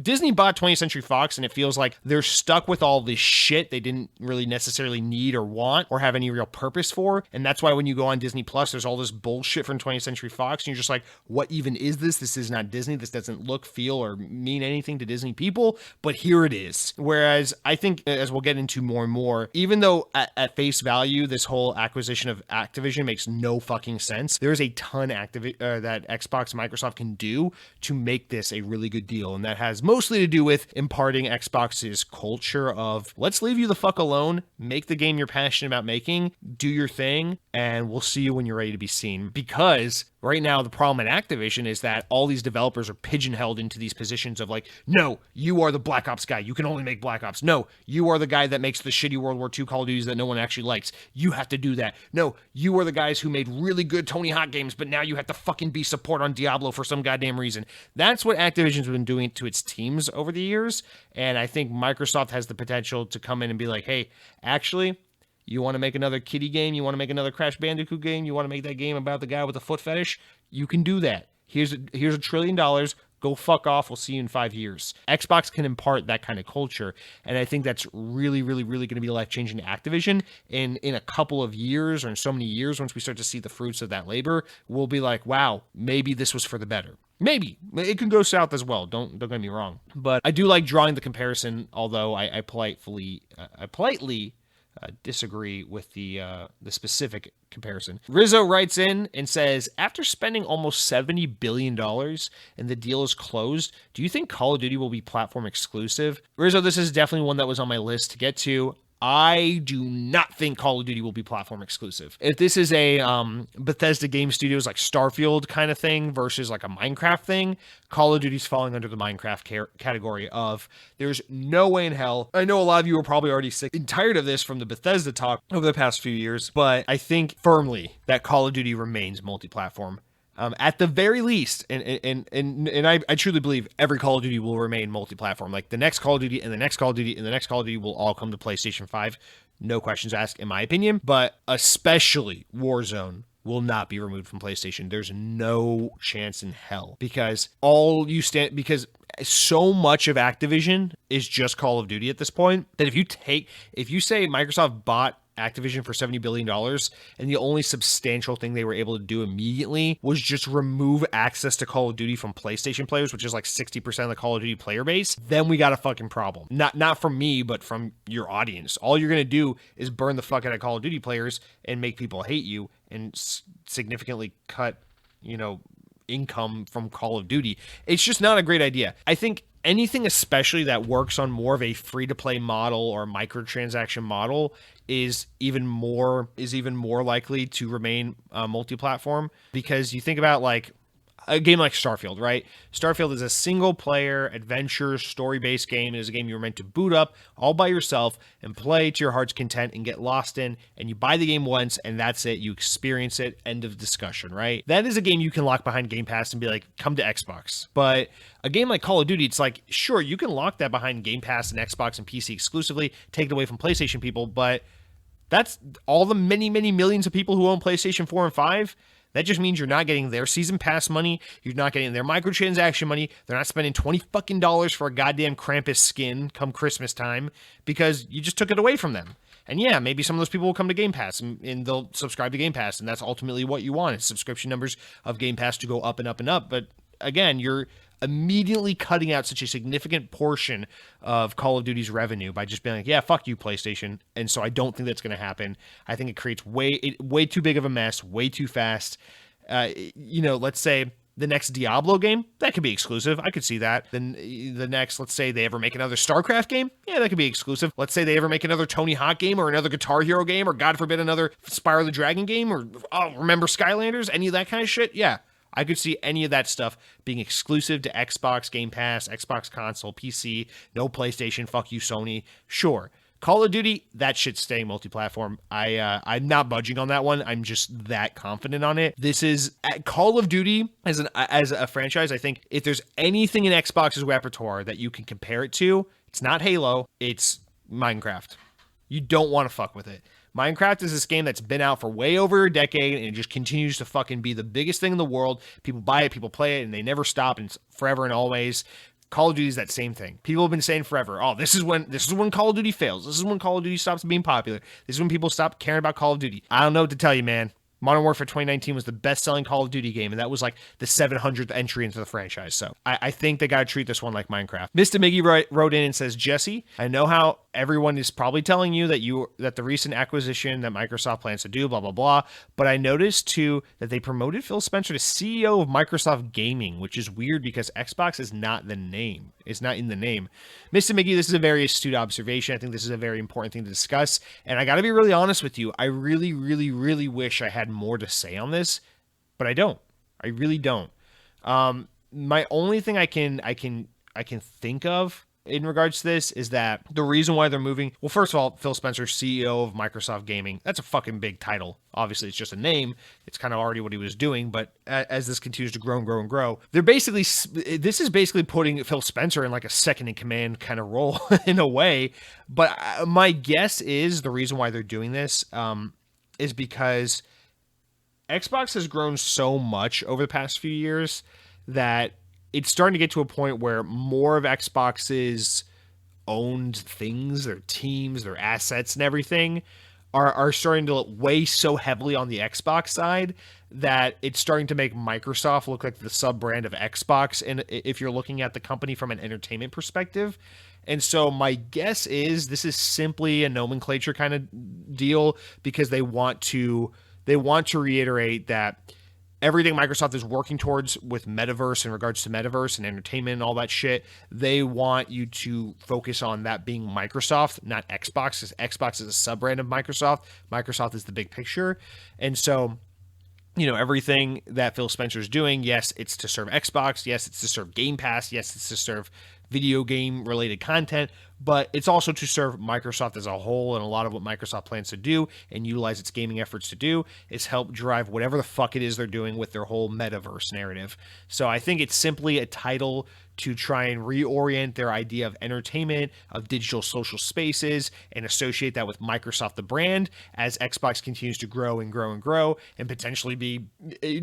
Disney bought 20th Century Fox and it feels like they're stuck with all this shit they didn't really necessarily need or want or have any real purpose for. And that's why when you go on Disney Plus, there's all this bullshit from 20th Century Fox, and you're just like, what even is this? This is not Disney. This doesn't look, feel, or mean anything to Disney people, but here it is. Whereas I think, as we'll get into more and more, even though at face value this whole acquisition of Activision makes no fucking sense, there's a ton that Xbox and Microsoft can do to make this a really good deal. And that has mostly to do with imparting Xbox's culture of, let's leave you the fuck alone, make the game you're passionate about making, do your thing, and we'll see you when you're ready to be seen. Because right now, the problem at Activision is that all these developers are pigeonholed into these positions of like, no, you are the Black Ops guy. You can only make Black Ops. No, you are the guy that makes the shitty World War II Call of Duties that no one actually likes. You have to do that. No, you are the guys who made really good Tony Hawk games, but now you have to fucking be support on Diablo for some goddamn reason. That's what Activision's been doing to its teams over the years. And I think Microsoft has the potential to come in and be like, hey, actually, you want to make another kiddie game? You want to make another Crash Bandicoot game? You want to make that game about the guy with the foot fetish? You can do that. Here's $1 trillion. Go fuck off. We'll see you in 5 years. Xbox can impart that kind of culture. And I think that's really going to be life-changing to Activision. In a couple of years, or in so many years, once we start to see the fruits of that labor, we'll be like, wow, maybe this was for the better. Maybe. It can go south as well. Don't get me wrong. But I do like drawing the comparison, although I politely disagree with the specific comparison. Rizzo writes in and says, after spending almost $70 billion and the deal is closed, do you think Call of Duty will be platform exclusive? Rizzo, this is definitely one that was on my list to get to. I do not think Call of Duty will be platform exclusive. If this is a Bethesda Game Studios like Starfield kind of thing versus like a Minecraft thing, Call of Duty's falling under the Minecraft category of there's no way in hell. I know a lot of you are probably already sick and tired of this from the Bethesda talk over the past few years, but I think firmly that Call of Duty remains multi-platform. At the very least, and I truly believe every Call of Duty will remain multi-platform. Like the next Call of Duty and the next Call of Duty and the next Call of Duty will all come to PlayStation 5. No questions asked, in my opinion. But especially Warzone will not be removed from PlayStation. There's no chance in hell, because because so much of Activision is just Call of Duty at this point that if you say Microsoft bought Activision for $70 billion, and the only substantial thing they were able to do immediately was just remove access to Call of Duty from PlayStation players, which is like 60% of the Call of Duty player base, then we got a fucking problem. Not from me, but from your audience. All you're going to do is burn the fuck out of Call of Duty players and make people hate you and significantly cut, income from Call of Duty. It's just not a great idea. I think anything especially that works on more of a free-to-play model or microtransaction model is even more likely to remain multi-platform, because you think about like a game like Starfield, right? Starfield is a single-player adventure story-based game. It is a game you're meant to boot up all by yourself and play to your heart's content and get lost in, and you buy the game once and that's it. You experience it, end of discussion, right? That is a game you can lock behind Game Pass and be like, come to Xbox. But a game like Call of Duty, it's like, sure, you can lock that behind Game Pass and Xbox and PC exclusively, take it away from PlayStation people, but that's all the many, many millions of people who own PlayStation 4 and 5. That just means you're not getting their season pass money. You're not getting their microtransaction money. They're not spending $20 fucking for a goddamn Krampus skin come Christmas time because you just took it away from them. And yeah, maybe some of those people will come to Game Pass and they'll subscribe to Game Pass, and that's ultimately what you want, is subscription numbers of Game Pass to go up and up and up. But again, you're immediately cutting out such a significant portion of Call of Duty's revenue by just being like, yeah, fuck you, PlayStation. And so I don't think that's going to happen. I think it creates way too big of a mess, way too fast. Let's say the next Diablo game, that could be exclusive. I could see that. Then the next, let's say they ever make another StarCraft game. Yeah, that could be exclusive. Let's say they ever make another Tony Hawk game or another Guitar Hero game, or God forbid another Spyro the Dragon game, or remember Skylanders, any of that kind of shit. Yeah. I could see any of that stuff being exclusive to Xbox, Game Pass, Xbox console, PC, no PlayStation, fuck you, Sony. Sure. Call of Duty, that shit's staying multi-platform. I'm not budging on that one. I'm just that confident on it. This is Call of Duty as a franchise. I think if there's anything in Xbox's repertoire that you can compare it to, it's not Halo, it's Minecraft. You don't want to fuck with it. Minecraft is this game that's been out for way over a decade, and it just continues to fucking be the biggest thing in the world. People buy it, people play it, and they never stop, and it's forever and always. Call of Duty is that same thing. People have been saying forever, this is when Call of Duty fails. This is when Call of Duty stops being popular. This is when people stop caring about Call of Duty. I don't know what to tell you, man. Modern Warfare 2019 was the best-selling Call of Duty game, and that was like the 700th entry into the franchise. So I think they got to treat this one like Minecraft. Mr. Miggy wrote in and says, Jesse, I know how everyone is probably telling you that the recent acquisition that Microsoft plans to do, blah, blah, blah, but I noticed, too, that they promoted Phil Spencer to CEO of Microsoft Gaming, which is weird because Xbox is not the name. It's not in the name. Mr. Miggy, this is a very astute observation. I think this is a very important thing to discuss, and I got to be really honest with you. I really, really, really wish I had more to say on this, but I don't. I really don't. My only thing I can think of in regards to this is that the reason why they're moving, well, first of all, Phil Spencer, CEO of Microsoft Gaming, that's a fucking big title. Obviously, it's just a name. It's kind of already what he was doing, but as this continues to grow and grow and grow, this is basically putting Phil Spencer in like a second in command kind of role in a way. But my guess is the reason why they're doing this is because Xbox has grown so much over the past few years that it's starting to get to a point where more of Xbox's owned things, their teams, their assets and everything are starting to weigh so heavily on the Xbox side that it's starting to make Microsoft look like the sub-brand of Xbox, and if you're looking at the company from an entertainment perspective. And so my guess is this is simply a nomenclature kind of deal because they want to reiterate that everything Microsoft is working towards with Metaverse in regards to Metaverse and entertainment and all that shit, they want you to focus on that being Microsoft, not Xbox, because Xbox is a sub-brand of Microsoft. Microsoft is the big picture. And so, everything that Phil Spencer's doing, yes, it's to serve Xbox. Yes, it's to serve Game Pass. Yes, it's to serve video game related content, but it's also to serve Microsoft as a whole. And a lot of what Microsoft plans to do and utilize its gaming efforts to do is help drive whatever the fuck it is they're doing with their whole metaverse narrative. So I think it's simply a title to try and reorient their idea of entertainment, of digital social spaces, and associate that with Microsoft, the brand, as Xbox continues to grow and grow and grow, and potentially be,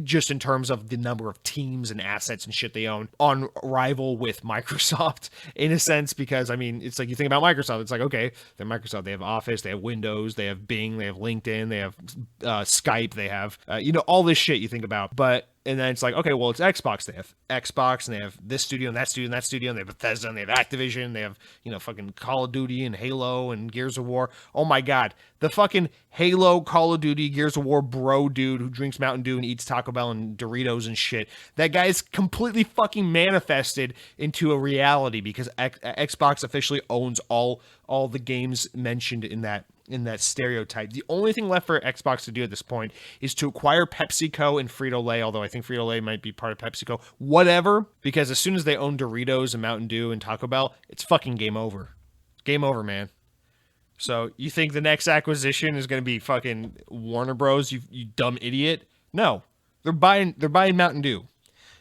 just in terms of the number of teams and assets and shit they own, on rival with Microsoft. fucked in a sense, because I mean, it's like you think about Microsoft, it's like, okay, they're Microsoft, they have Office, they have Windows, they have Bing, they have LinkedIn, they have Skype, they have all this shit you think about. But and then it's like, okay, well, it's Xbox. They have Xbox, and they have this studio and that studio and that studio, and they have Bethesda, and they have Activision, they have, fucking Call of Duty and Halo and Gears of War. Oh my God. The fucking Halo, Call of Duty, Gears of War bro dude who drinks Mountain Dew and eats Taco Bell and Doritos and shit. That guy's completely fucking manifested into a reality because Xbox officially owns all the games mentioned in that stereotype. The only thing left for Xbox to do at this point is to acquire PepsiCo and Frito-Lay, although I think Frito-Lay might be part of PepsiCo. Whatever, because as soon as they own Doritos and Mountain Dew and Taco Bell, it's fucking game over. Game over, man. So you think the next acquisition is going to be fucking Warner Bros, you dumb idiot? No. They're buying Mountain Dew.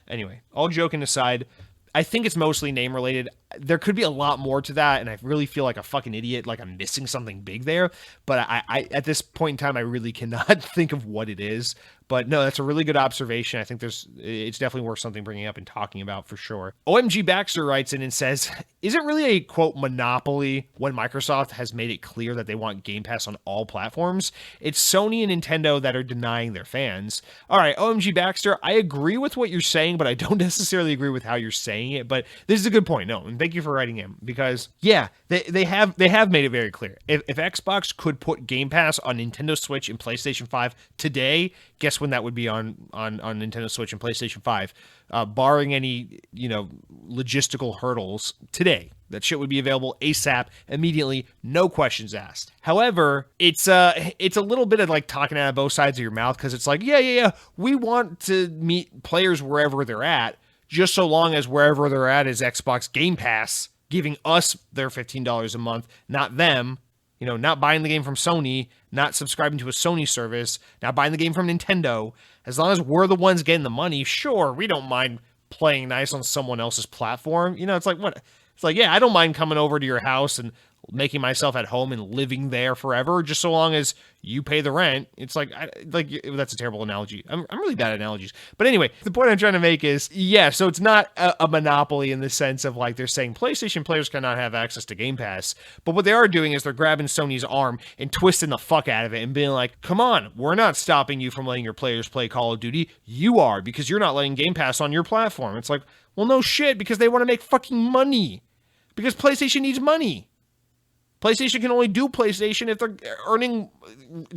Anyway, all joking aside, I think it's mostly name related. There could be a lot more to that, and I really feel like a fucking idiot, like I'm missing something big there. But I at this point in time, I really cannot think of what it is. But no, that's a really good observation. I think it's definitely worth something bringing up and talking about for sure. OMG Baxter writes in and says, is it really a, quote, monopoly when Microsoft has made it clear that they want Game Pass on all platforms? It's Sony and Nintendo that are denying their fans. All right, OMG Baxter, I agree with what you're saying, but I don't necessarily agree with how you're saying it. But this is a good point. No, and thank you for writing in, because, yeah, they have made it very clear. If Xbox could put Game Pass on Nintendo Switch and PlayStation 5 today, guess when that would be on Nintendo Switch and PlayStation 5, barring any logistical hurdles today. That shit would be available ASAP, immediately, no questions asked. However, it's a little bit of like talking out of both sides of your mouth, because it's like, yeah, we want to meet players wherever they're at, just so long as wherever they're at is Xbox Game Pass, giving us their $15 a month, not them. Not buying the game from Sony, not subscribing to a Sony service, not buying the game from Nintendo. As long as we're the ones getting the money, sure, we don't mind playing nice on someone else's platform. It's like, what? It's like, yeah, I don't mind coming over to your house and making myself at home and living there forever, just so long as you pay the rent. It's like, that's a terrible analogy. I'm really bad at analogies. But anyway, the point I'm trying to make is, yeah, so it's not a monopoly in the sense of like they're saying PlayStation players cannot have access to Game Pass. But what they are doing is they're grabbing Sony's arm and twisting the fuck out of it and being like, come on, we're not stopping you from letting your players play Call of Duty. You are, because you're not letting Game Pass on your platform. It's like, well, no shit, because they want to make fucking money. Because PlayStation needs money. PlayStation can only do PlayStation if they're earning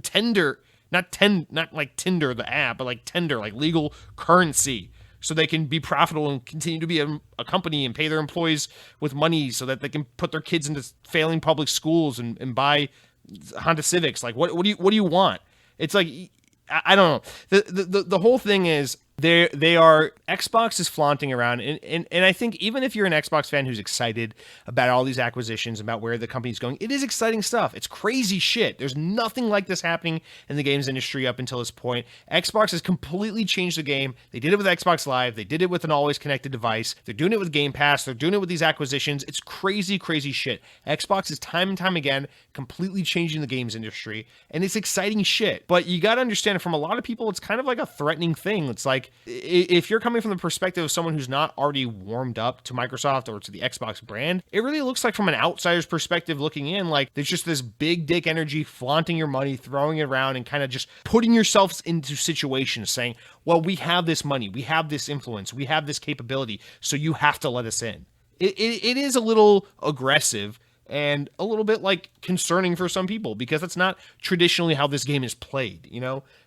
tender, not like Tinder, the app, but like tender, like legal currency, so they can be profitable and continue to be a company and pay their employees with money so that they can put their kids into failing public schools and buy Honda Civics. Like, what do you want? It's like, I don't know. The whole thing is, Xbox is flaunting around, and I think even if you're an Xbox fan who's excited about all these acquisitions, about where the company's going, it is exciting stuff. It's crazy shit. There's nothing like this happening in the games industry up until this point. Xbox has completely changed the game. They did it with Xbox Live. They did it with an always connected device. They're doing it with Game Pass. They're doing it with these acquisitions. It's crazy, crazy shit. Xbox is time and time again completely changing the games industry, and it's exciting shit. But you got to understand, from a lot of people, it's kind of like a threatening thing. It's like, if you're coming from the perspective of someone who's not already warmed up to Microsoft or to the Xbox brand, it really looks like, from an outsider's perspective looking in, like there's just this big dick energy, flaunting your money, throwing it around, and kind of just putting yourselves into situations saying, well, we have this money, we have this influence, we have this capability, so you have to let us in. It is a little aggressive and a little bit like concerning for some people, because that's not traditionally how this game is played.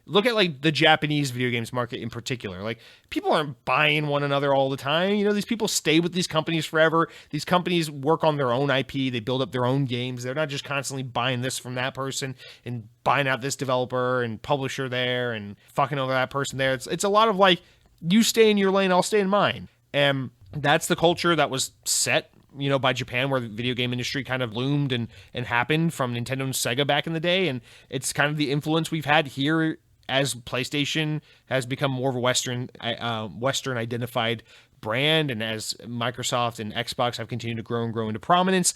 Look at like the Japanese video games market in particular. Like, people aren't buying one another all the time. These people stay with these companies forever. These companies work on their own IP. They build up their own games. They're not just constantly buying this from that person and buying out this developer and publisher there and fucking over that person there. It's a lot of like, you stay in your lane, I'll stay in mine. And that's the culture that was set by Japan, where the video game industry kind of loomed and happened from Nintendo and Sega back in the day. And it's kind of the influence we've had here as PlayStation has become more of a Western identified brand, and as Microsoft and Xbox have continued to grow and grow into prominence.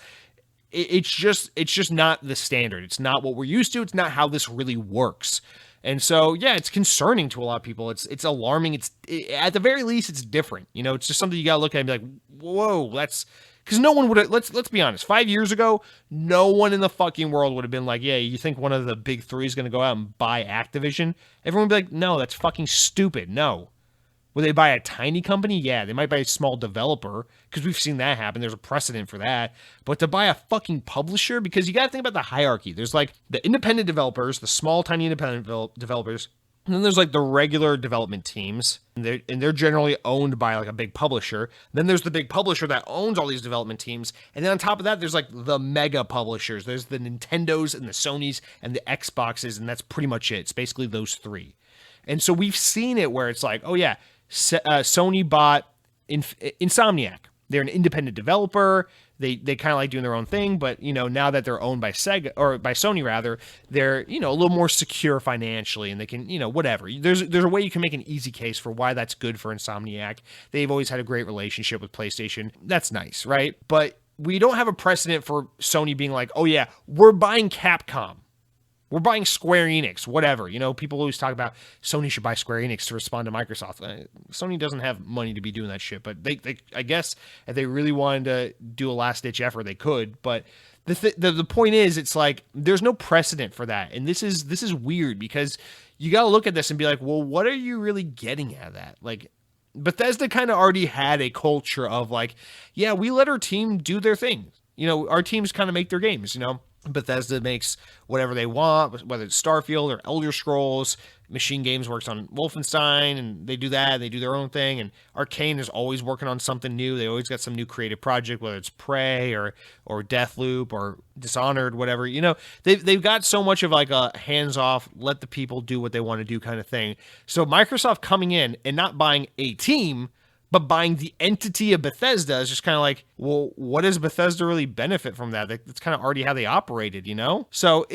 It's just not the standard. It's not what we're used to. It's not how this really works. And so, yeah, it's concerning to a lot of people. It's alarming. At the very least, it's different. It's just something you got to look at and be like, whoa, that's Because no one would have, let's be honest, 5 years ago, no one in the fucking world would have been like, yeah, you think one of the big three is going to go out and buy Activision? Everyone would be like, no, that's fucking stupid. No. Will they buy a tiny company? Yeah, they might buy a small developer, because we've seen that happen. There's a precedent for that. But to buy a fucking publisher, because you got to think about the hierarchy. There's like the independent developers, the small, tiny independent developers, and then there's like the regular development teams, and they're generally owned by like a big publisher. Then there's the big publisher that owns all these development teams. And then on top of that, there's like the mega publishers. There's the Nintendos and the Sonys and the Xboxes, and that's pretty much it. It's basically those three. And so we've seen it where it's like, oh yeah, Sony bought Insomniac. They're an independent developer. They kind of like doing their own thing, but now that they're owned by Sega, or by Sony rather, they're a little more secure financially, and they can whatever. There's a way you can make an easy case for why that's good for Insomniac. They've always had a great relationship with PlayStation. That's nice, right? But we don't have a precedent for Sony being like, oh yeah, we're buying Capcom. We're buying Square Enix, whatever. People always talk about Sony should buy Square Enix to respond to Microsoft. Sony doesn't have money to be doing that shit, but they I guess if they really wanted to do a last-ditch effort, they could. But the point is, it's like there's no precedent for that, and this is weird, because you got to look at this and be like, well, what are you really getting at that? Like, Bethesda kind of already had a culture of like, yeah, we let our team do their thing. Our teams kind of make their games. Bethesda makes whatever they want, whether it's Starfield or Elder Scrolls. Machine Games works on Wolfenstein, and they do that. They do their own thing. And Arcane is always working on something new. They always got some new creative project, whether it's Prey or Deathloop or Dishonored, whatever. They've got so much of like a hands-off, let the people do what they want to do kind of thing. So Microsoft coming in and not buying a team, but buying the entity of Bethesda is just kind of like, well, what does Bethesda really benefit from that? That's kind of already how they operated, So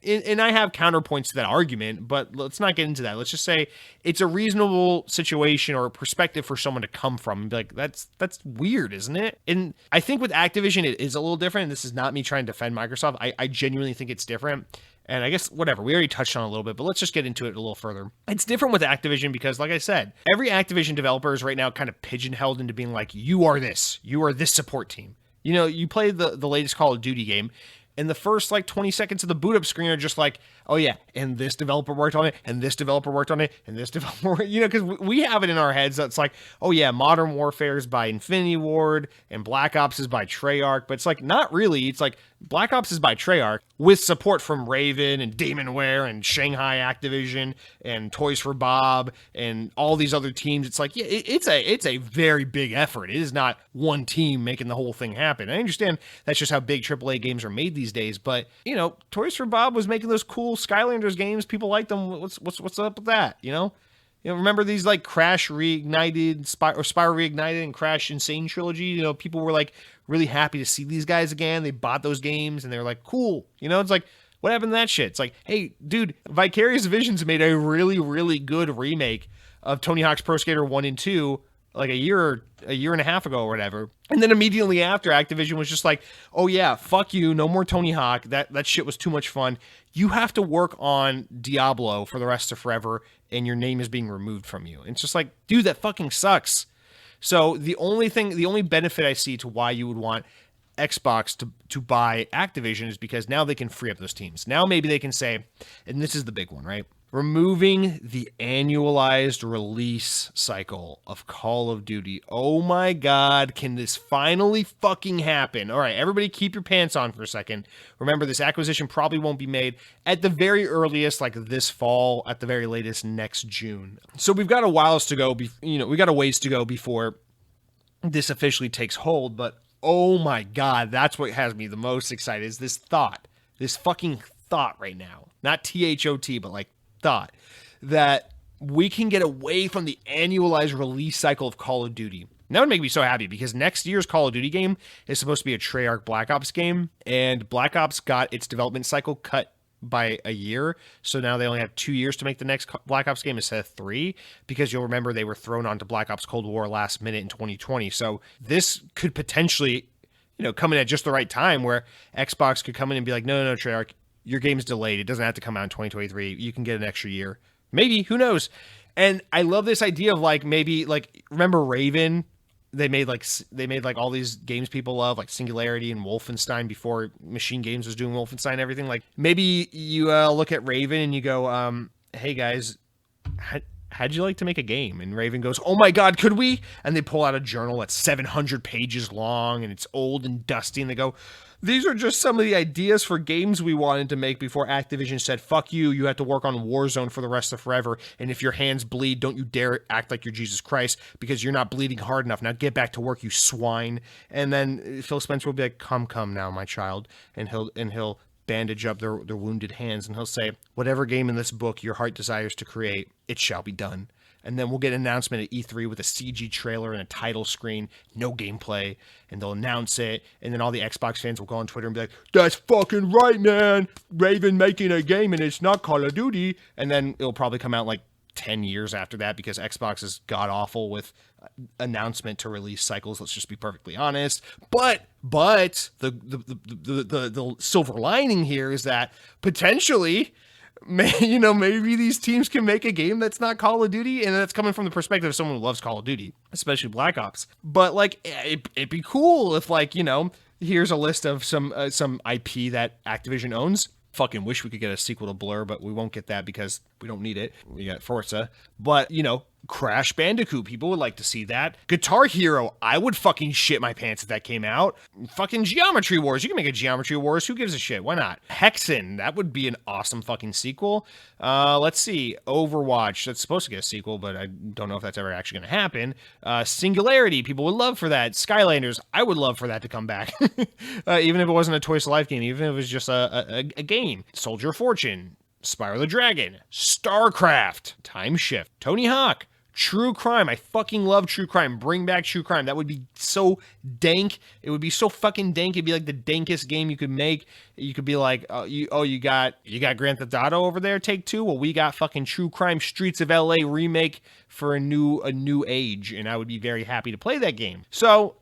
and I have counterpoints to that argument, but let's not get into that. Let's just say it's a reasonable situation or a perspective for someone to come from and be like, that's weird, isn't it? And I think with Activision, it is a little different. And this is not me trying to defend Microsoft. I genuinely think it's different. And I guess, whatever, we already touched on it a little bit, but let's just get into it a little further. It's different with Activision because, like I said, every Activision developer is right now kind of pigeonholed into being like, you are this support team. You play the latest Call of Duty game, and the first like 20 seconds of the boot up screen are just like, oh yeah, and this developer worked on it, and this developer worked on it, and this developer, because we have it in our heads that's like, oh yeah, Modern Warfare is by Infinity Ward, and Black Ops is by Treyarch, but it's like, not really. It's like, Black Ops is by Treyarch with support from Raven and Demonware and Shanghai Activision and Toys for Bob and all these other teams. It's like, yeah, it's a very big effort. It is not one team making the whole thing happen. I understand that's just how big AAA games are made these days, but Toys for Bob was making those cool Skylanders games. People like them. What's up with that? Remember these like Crash Reignited, Spyro Reignited, and Crash Insane trilogy? People were like really happy to see these guys again. They bought those games and they're like, cool. It's like, what happened to that shit? It's like, hey, dude, Vicarious Visions made a really, really good remake of Tony Hawk's Pro Skater 1 and 2 like a year and a half ago or whatever. And then immediately after, Activision was just like, oh yeah, fuck you, no more Tony Hawk. That shit was too much fun. You have to work on Diablo for the rest of forever, and your name is being removed from you. And it's just like, dude, that fucking sucks. So the only benefit I see to why you would want Xbox to buy Activision is because now they can free up those teams. Now maybe they can say, and this is the big one, right? Removing the annualized release cycle of Call of Duty. Oh my God, can this finally fucking happen? All right, everybody keep your pants on for a second. Remember, this acquisition probably won't be made at the very earliest, like this fall, at the very latest next June. So we've got a ways to go before this officially takes hold, but oh my God, that's what has me the most excited is this fucking thought right now. Not THOT, but like thought that we can get away from the annualized release cycle of Call of Duty. And that would make me so happy because next year's Call of Duty game is supposed to be a Treyarch Black Ops game, and Black Ops got its development cycle cut by a year, so now they only have 2 years to make the next Black Ops game instead of 3, because you'll remember they were thrown onto Black Ops Cold War last minute in 2020. So this could potentially, come in at just the right time where Xbox could come in and be like, no, Treyarch, your game's delayed. It doesn't have to come out in 2023. You can get an extra year. Maybe, who knows? And I love this idea of like, maybe like, remember Raven they made like all these games people love, like Singularity and Wolfenstein, before Machine Games was doing Wolfenstein and everything. Like, maybe you look at Raven and you go, hey guys, how'd you like to make a game? And Raven goes, oh my God, could we? And they pull out a journal that's 700 pages long and it's old and dusty, and they go, these are just some of the ideas for games we wanted to make before Activision said, fuck you, you have to work on Warzone for the rest of forever, and if your hands bleed, don't you dare act like you're Jesus Christ, because you're not bleeding hard enough. Now get back to work, you swine. And then Phil Spencer will be like, come now, my child. And he'll bandage up their wounded hands, and he'll say, whatever game in this book your heart desires to create, it shall be done. And then we'll get an announcement at E3 with a CG trailer and a title screen, no gameplay, and they'll announce it, and then all the Xbox fans will go on Twitter and be like, that's fucking right, man, Raven making a game and it's not Call of Duty. And then it'll probably come out like 10 years after that, because Xbox is god-awful with announcement to release cycles, let's just be perfectly honest. But the silver lining here is that potentially, maybe these teams can make a game that's not Call of Duty, and that's coming from the perspective of someone who loves Call of Duty, especially Black Ops. But like, it'd be cool if, like, here's a list of some IP that Activision owns. Fucking wish we could get a sequel to Blur, but we won't get that because we don't need it. We got Forza. But, Crash Bandicoot, people would like to see that. Guitar Hero, I would fucking shit my pants if that came out. Fucking Geometry Wars, you can make a Geometry Wars, who gives a shit? Why not? Hexen, that would be an awesome fucking sequel. Let's see, Overwatch, that's supposed to get a sequel, but I don't know if that's ever actually going to happen. Singularity, people would love for that. Skylanders, I would love for that to come back. Even if it wasn't a Toys to Life game, even if it was just a game. Soldier of Fortune, Spyro the Dragon, StarCraft, Time Shift, Tony Hawk, True Crime. I fucking love True Crime. Bring back True Crime. That would be so dank. It would be so fucking dank. It'd be like the dankest game you could make. You could be like, you got Grand Theft Auto over there, Take Two. Well, we got fucking True Crime Streets of LA remake for a new age, and I would be very happy to play that game. So,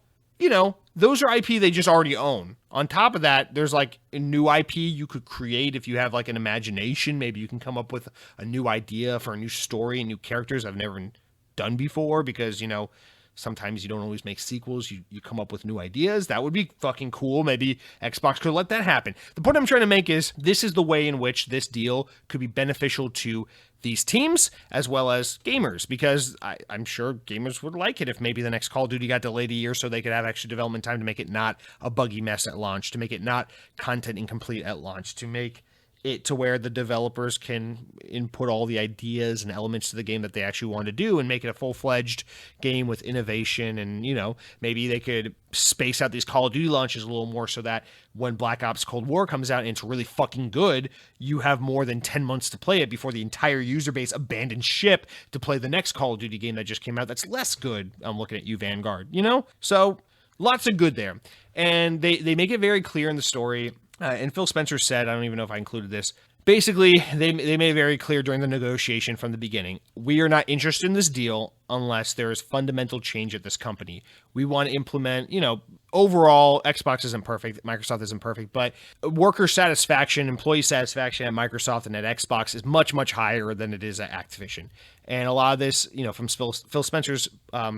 those are IP they just already own. On top of that, there's like a new IP you could create if you have like an imagination. Maybe you can come up with a new idea for a new story and new characters I've never done before, because, sometimes you don't always make sequels. You come up with new ideas. That would be fucking cool. Maybe Xbox could let that happen. The point I'm trying to make is this is the way in which this deal could be beneficial to these teams as well as gamers, because I'm sure gamers would like it if maybe the next Call of Duty got delayed a year so they could have extra development time to make it not a buggy mess at launch, to make it not content incomplete at launch, to make it to where the developers can input all the ideas and elements to the game that they actually want to do and make it a full-fledged game with innovation. And, maybe they could space out these Call of Duty launches a little more so that when Black Ops Cold War comes out and it's really fucking good, you have more than 10 months to play it before the entire user base abandons ship to play the next Call of Duty game that just came out that's less good. I'm looking at you, Vanguard, So lots of good there. And they make it very clear in the story. And Phil Spencer said, I don't even know if I included this, basically, they made it very clear during the negotiation from the beginning, we are not interested in this deal unless there is fundamental change at this company. We want to implement, overall, Xbox isn't perfect, Microsoft isn't perfect, but worker satisfaction, employee satisfaction at Microsoft and at Xbox is much, much higher than it is at Activision. And a lot of this, from Phil Spencer's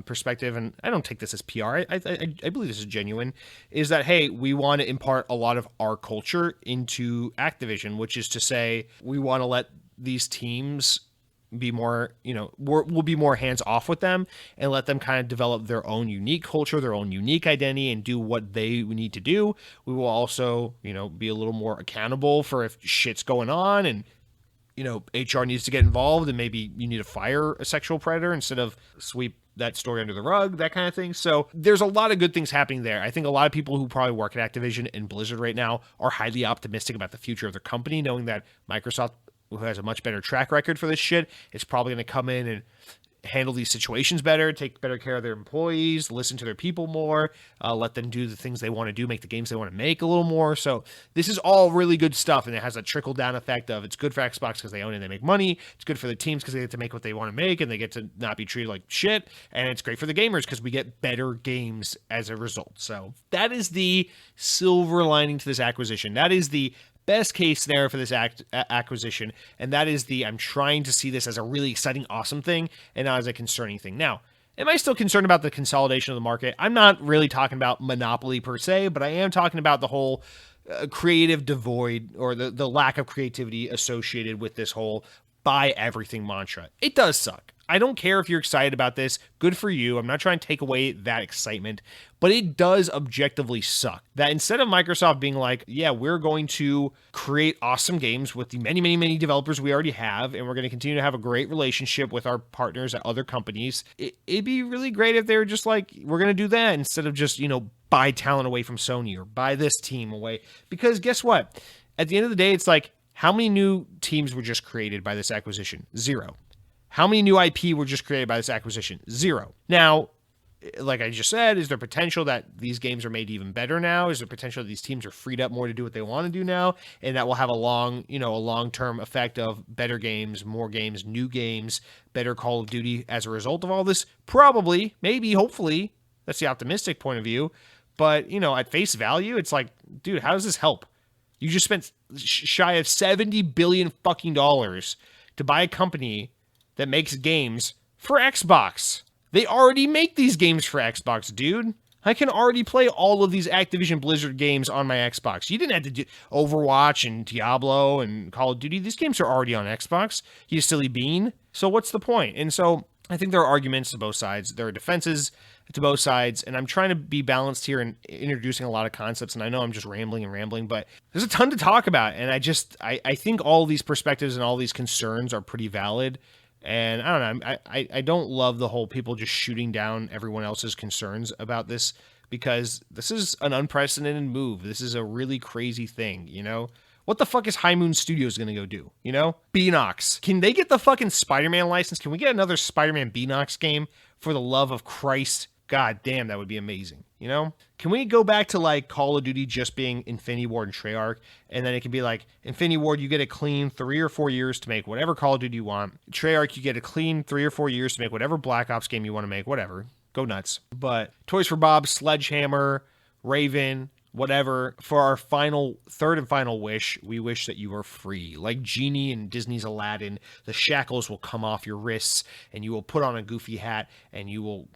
perspective, and I don't take this as PR, I believe this is genuine, is that, hey, we want to impart a lot of our culture into Activision, which is to say we want to let these teams be more, we'll be more hands off with them and let them kind of develop their own unique culture, their own unique identity, and do what they need to do. We will also, be a little more accountable for if shit's going on and, HR needs to get involved and maybe you need to fire a sexual predator instead of sweep that story under the rug, that kind of thing. So there's a lot of good things happening there. I think a lot of people who probably work at Activision and Blizzard right now are highly optimistic about the future of their company, knowing that Microsoft, who has a much better track record for this shit, is probably going to come in and handle these situations better, take better care of their employees, listen to their people more, let them do the things they want to do, make the games they want to make a little more. So this is all really good stuff, and it has a trickle-down effect of it's good for Xbox because they own it and they make money, it's good for the teams because they get to make what they want to make and they get to not be treated like shit, and it's great for the gamers because we get better games as a result. So that is the silver lining to this acquisition. That is the best case scenario for this acquisition, and that is I'm trying to see this as a really exciting, awesome thing, and not as a concerning thing. Now, Am I still concerned about the consolidation of the market? I'm not really talking about monopoly per se, but I am talking about the whole creative devoid or the lack of creativity associated with this whole buy everything mantra. It does suck. I don't care if you're excited about this. Good for you. I'm not trying to take away that excitement, but it does objectively suck that instead of Microsoft being like, yeah, we're going to create awesome games with the many, many, many developers we already have, and we're going to continue to have a great relationship with our partners at other companies, it'd be really great if they were just like, we're going to do that instead of just, buy talent away from Sony or buy this team away. Because guess what? At the end of the day, it's like, how many new teams were just created by this acquisition? 0. How many new IP were just created by this acquisition? 0. Now, like I just said, is there potential that these games are made even better now? Is there potential that these teams are freed up more to do what they want to do now? And that will have a long-term effect of better games, more games, new games, better Call of Duty as a result of all this? Probably, maybe, hopefully. That's the optimistic point of view. But, at face value, it's like, dude, how does this help? You just spent shy of $70 billion fucking dollars to buy a company that makes games for Xbox. They already make these games for Xbox, dude. I can already play all of these Activision Blizzard games on my Xbox. You didn't have to do Overwatch and Diablo and Call of Duty. These games are already on Xbox, you silly bean. So what's the point? And so I think there are arguments to both sides. There are defenses to both sides, and I'm trying to be balanced here and introducing a lot of concepts, and I know I'm just rambling, but there's a ton to talk about, and I think all these perspectives and all these concerns are pretty valid. And I don't know, I don't love the whole people just shooting down everyone else's concerns about this, because this is an unprecedented move. This is a really crazy thing, What the fuck is High Moon Studios going to go do, Beanox. Can they get the fucking Spider-Man license? Can we get another Spider-Man Beanox game? For the love of Christ. God damn, that would be amazing, Can we go back to, like, Call of Duty just being Infinity Ward and Treyarch, and then it can be like, Infinity Ward, you get a clean 3 or 4 years to make whatever Call of Duty you want. Treyarch, you get a clean 3 or 4 years to make whatever Black Ops game you want to make, whatever. Go nuts. But Toys for Bob, Sledgehammer, Raven, whatever, for our third and final wish, we wish that you were free. Like Genie in Disney's Aladdin, the shackles will come off your wrists, and you will put on a goofy hat, and you will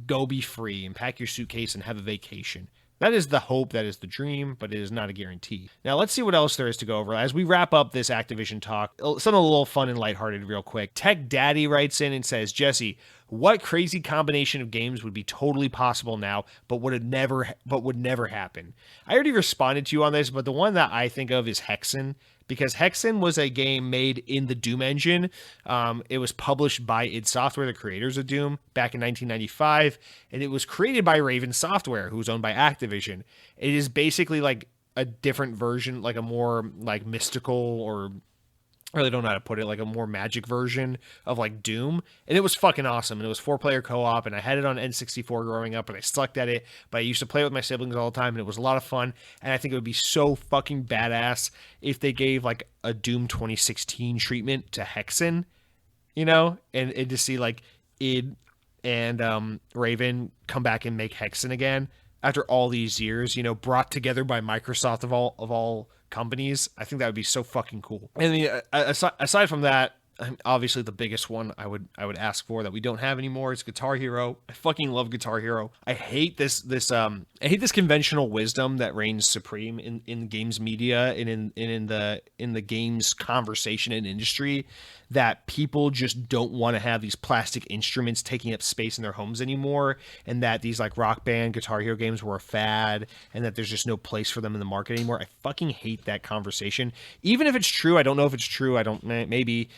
go be free and pack your suitcase and have a vacation. That is the hope, that is the dream, but it is not a guarantee. Now, let's see what else there is to go over. As we wrap up this Activision talk, something a little fun and lighthearted real quick. Tech Daddy writes in and says, Jesse, what crazy combination of games would be totally possible now, but would never happen? I already responded to you on this, but the one that I think of is Hexen, because Hexen was a game made in the Doom engine. It was published by id Software, the creators of Doom, back in 1995, and it was created by Raven Software, who's owned by Activision. It is basically like a different version, like a more like mystical, or I really don't know how to put it, like a more magic version of like Doom. And it was fucking awesome. And it was 4-player co-op, and I had it on N64 growing up, and I sucked at it, but I used to play it with my siblings all the time, and it was a lot of fun. And I think it would be so fucking badass if they gave like a Doom 2016 treatment to Hexen, and to see like id and Raven come back and make Hexen again after all these years, brought together by Microsoft of all companies. I think that would be so fucking cool. And aside from that, obviously the biggest one I would ask for that we don't have anymore is Guitar Hero. I fucking love Guitar Hero. I hate this conventional wisdom that reigns supreme in games media and in the games conversation and industry, that people just don't want to have these plastic instruments taking up space in their homes anymore, and that these like Rock Band Guitar Hero games were a fad, and that there's just no place for them in the market anymore. I fucking hate that conversation. Even if it's true, I don't know if it's true. Maybe.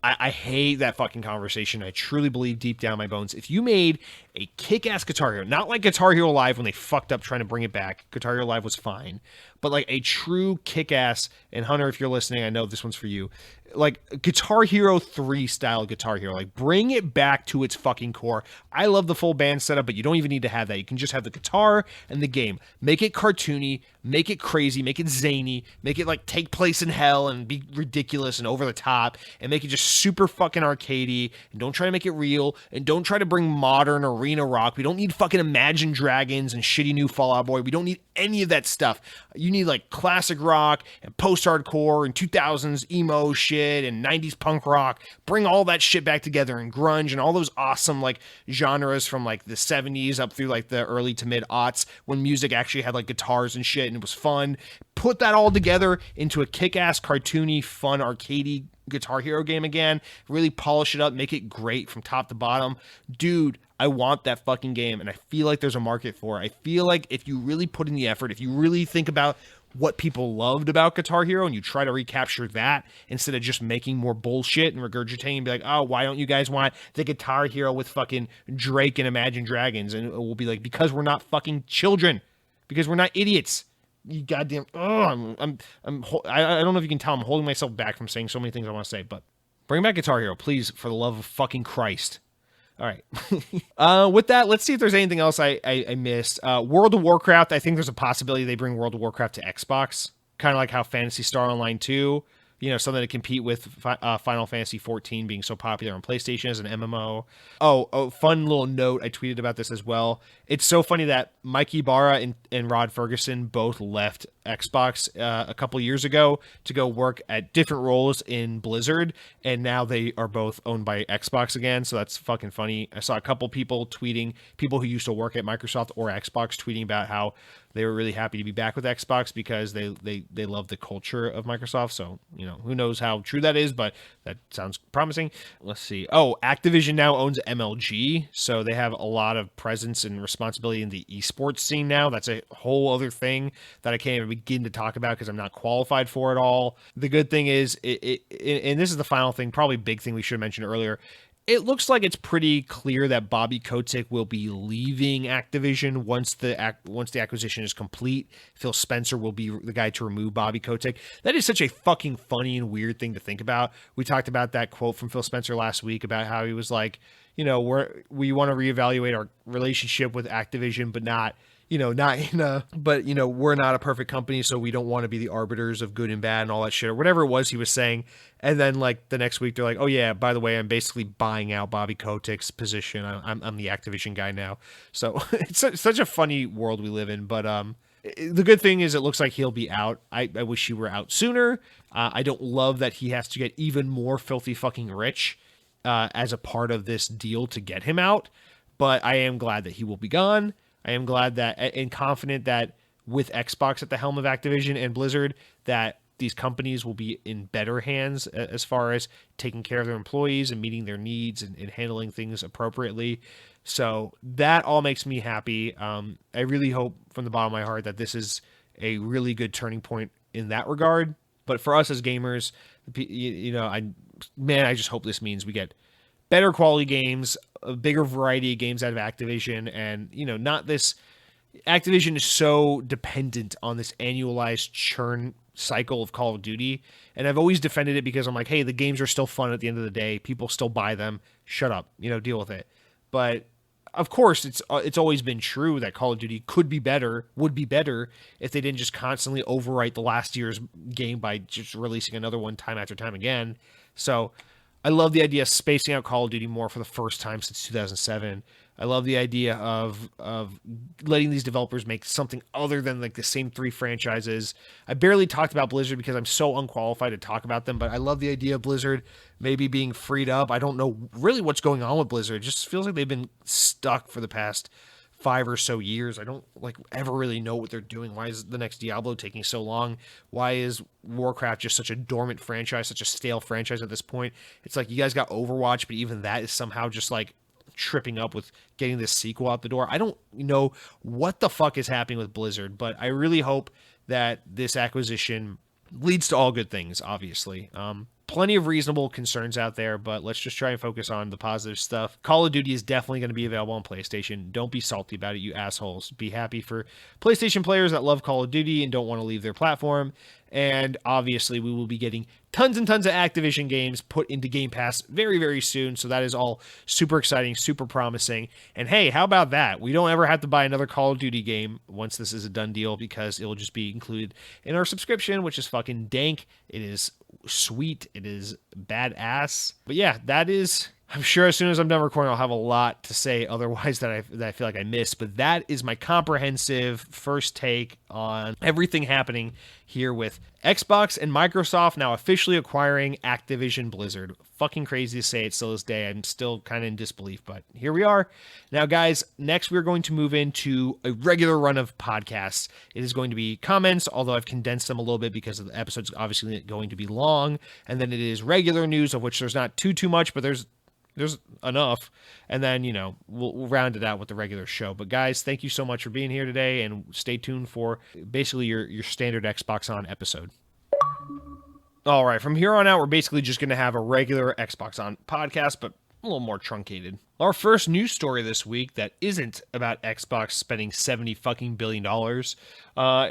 I hate that fucking conversation. I truly believe deep down my bones, if you made a kick-ass Guitar Hero, not like Guitar Hero Live when they fucked up trying to bring it back. Guitar Hero Live was fine. But like a true kick-ass, and Hunter, if you're listening, I know this one's for you, like Guitar Hero 3 style Guitar Hero, like bring it back to its fucking core. I love the full band setup, but you don't even need to have that. You can just have the guitar and the game. Make it cartoony, make it crazy, make it zany, make it like take place in hell and be ridiculous and over the top, and make it just super fucking arcadey, and don't try to make it real, and don't try to bring modern arena rock. We don't need fucking Imagine Dragons and shitty new Fall Out Boy. We don't need any of that stuff. You need like classic rock and post-hardcore and 2000s emo shit and 90s punk rock. Bring all that shit back together, and grunge and all those awesome like genres from like the 70s up through like the early to mid aughts when music actually had like guitars and shit and it was fun. Put that all together into a kick-ass, cartoony, fun, arcadey Guitar Hero game again. Really polish it up, make it great from top to bottom. Dude, I want that fucking game, and I feel like there's a market for it. I feel like if you really put in the effort, if you really think about what people loved about Guitar Hero and you try to recapture that instead of just making more bullshit and regurgitating and be like, oh, why don't you guys want the Guitar Hero with fucking Drake and Imagine Dragons? And it will be like, because we're not fucking children, because we're not idiots. You goddamn, I don't know if you can tell, I'm holding myself back from saying so many things I want to say, but bring back Guitar Hero, please, for the love of fucking Christ. All right. With that, let's see if there's anything else I missed. World of Warcraft, I think there's a possibility they bring World of Warcraft to Xbox, kind of like how Phantasy Star Online 2, something to compete with Final Fantasy 14 being so popular on PlayStation as an MMO. Oh, fun little note. I tweeted about this as well. It's so funny that Mike Ibarra and Rod Ferguson both left Xbox a couple years ago to go work at different roles in Blizzard, and now they are both owned by Xbox again, so that's fucking funny. I saw a couple people tweeting, people who used to work at Microsoft or Xbox, tweeting about how they were really happy to be back with Xbox because they love the culture of Microsoft. So, who knows how true that is, but that sounds promising. Let's see. Oh, Activision now owns MLG, so they have a lot of presence and responsibility in the esports scene now. That's a whole other thing that I can't even begin to talk about because I'm not qualified for it all. The good thing is, and this is the final thing, probably big thing we should have mentioned earlier, it looks like it's pretty clear that Bobby Kotick will be leaving Activision once the acquisition is complete. Phil Spencer will be the guy to remove Bobby Kotick. That is such a fucking funny and weird thing to think about. We talked about that quote from Phil Spencer last week about how he was like, we want to reevaluate our relationship with Activision, but not we're not a perfect company, so we don't want to be the arbiters of good and bad and all that shit, or whatever it was he was saying. And then like the next week they're like, oh yeah, by the way, I'm basically buying out Bobby Kotick's position. I'm the Activision guy now. So it's such a funny world we live in. But the good thing is it looks like he'll be out. I wish he were out sooner. I don't love that he has to get even more filthy fucking rich as a part of this deal to get him out. But I am glad that he will be gone. I am glad that and confident that with Xbox at the helm of Activision and Blizzard, that these companies will be in better hands as far as taking care of their employees and meeting their needs and handling things appropriately. So that all makes me happy. I really hope from the bottom of my heart that this is a really good turning point in that regard. But for us as gamers, I just hope this means we get better quality games, a bigger variety of games out of Activision, and not this. Activision is so dependent on this annualized churn cycle of Call of Duty, and I've always defended it because I'm like, hey, the games are still fun at the end of the day. People still buy them. Shut up, deal with it. But of course, it's always been true that Call of Duty would be better if they didn't just constantly overwrite the last year's game by just releasing another one time after time again. So I love the idea of spacing out Call of Duty more for the first time since 2007. I love the idea of letting these developers make something other than like the same three franchises. I barely talked about Blizzard because I'm so unqualified to talk about them, but I love the idea of Blizzard maybe being freed up. I don't know really what's going on with Blizzard. It just feels like they've been stuck for the past 5 or so years. I don't ever really know what they're doing. Why is the next Diablo taking so long? Why is Warcraft just such a dormant franchise, such a stale franchise at this point? It's like you guys got Overwatch, but even that is somehow just like tripping up with getting this sequel out the door. I don't know what the fuck is happening with Blizzard, but I really hope that this acquisition leads to all good things, obviously. Plenty of reasonable concerns out there, but let's just try and focus on the positive stuff. Call of Duty is definitely going to be available on PlayStation. Don't be salty about it, you assholes. Be happy for PlayStation players that love Call of Duty and don't want to leave their platform. And obviously, we will be getting tons and tons of Activision games put into Game Pass very, very soon. So that is all super exciting, super promising. And hey, how about that? We don't ever have to buy another Call of Duty game once this is a done deal because it will just be included in our subscription, which is fucking dank. It is sweet. It is badass. But yeah, that is I'm sure as soon as I'm done recording, I'll have a lot to say otherwise that I feel like I missed. But that is my comprehensive first take on everything happening here with Xbox and Microsoft now officially acquiring Activision Blizzard. Fucking crazy to say it still this day. I'm still kind of in disbelief, but here we are. Now, guys, next we're going to move into a regular run of podcasts. It is going to be comments, although I've condensed them a little bit because the episode's obviously going to be long. And then it is regular news, of which there's not too much, but there's enough, and then we'll round it out with the regular show. But guys, thank you so much for being here today, and stay tuned for basically your standard Xbox On episode. All right, from here on out, we're basically just going to have a regular Xbox On podcast, but a little more truncated. Our first news story this week that isn't about Xbox spending $70 billion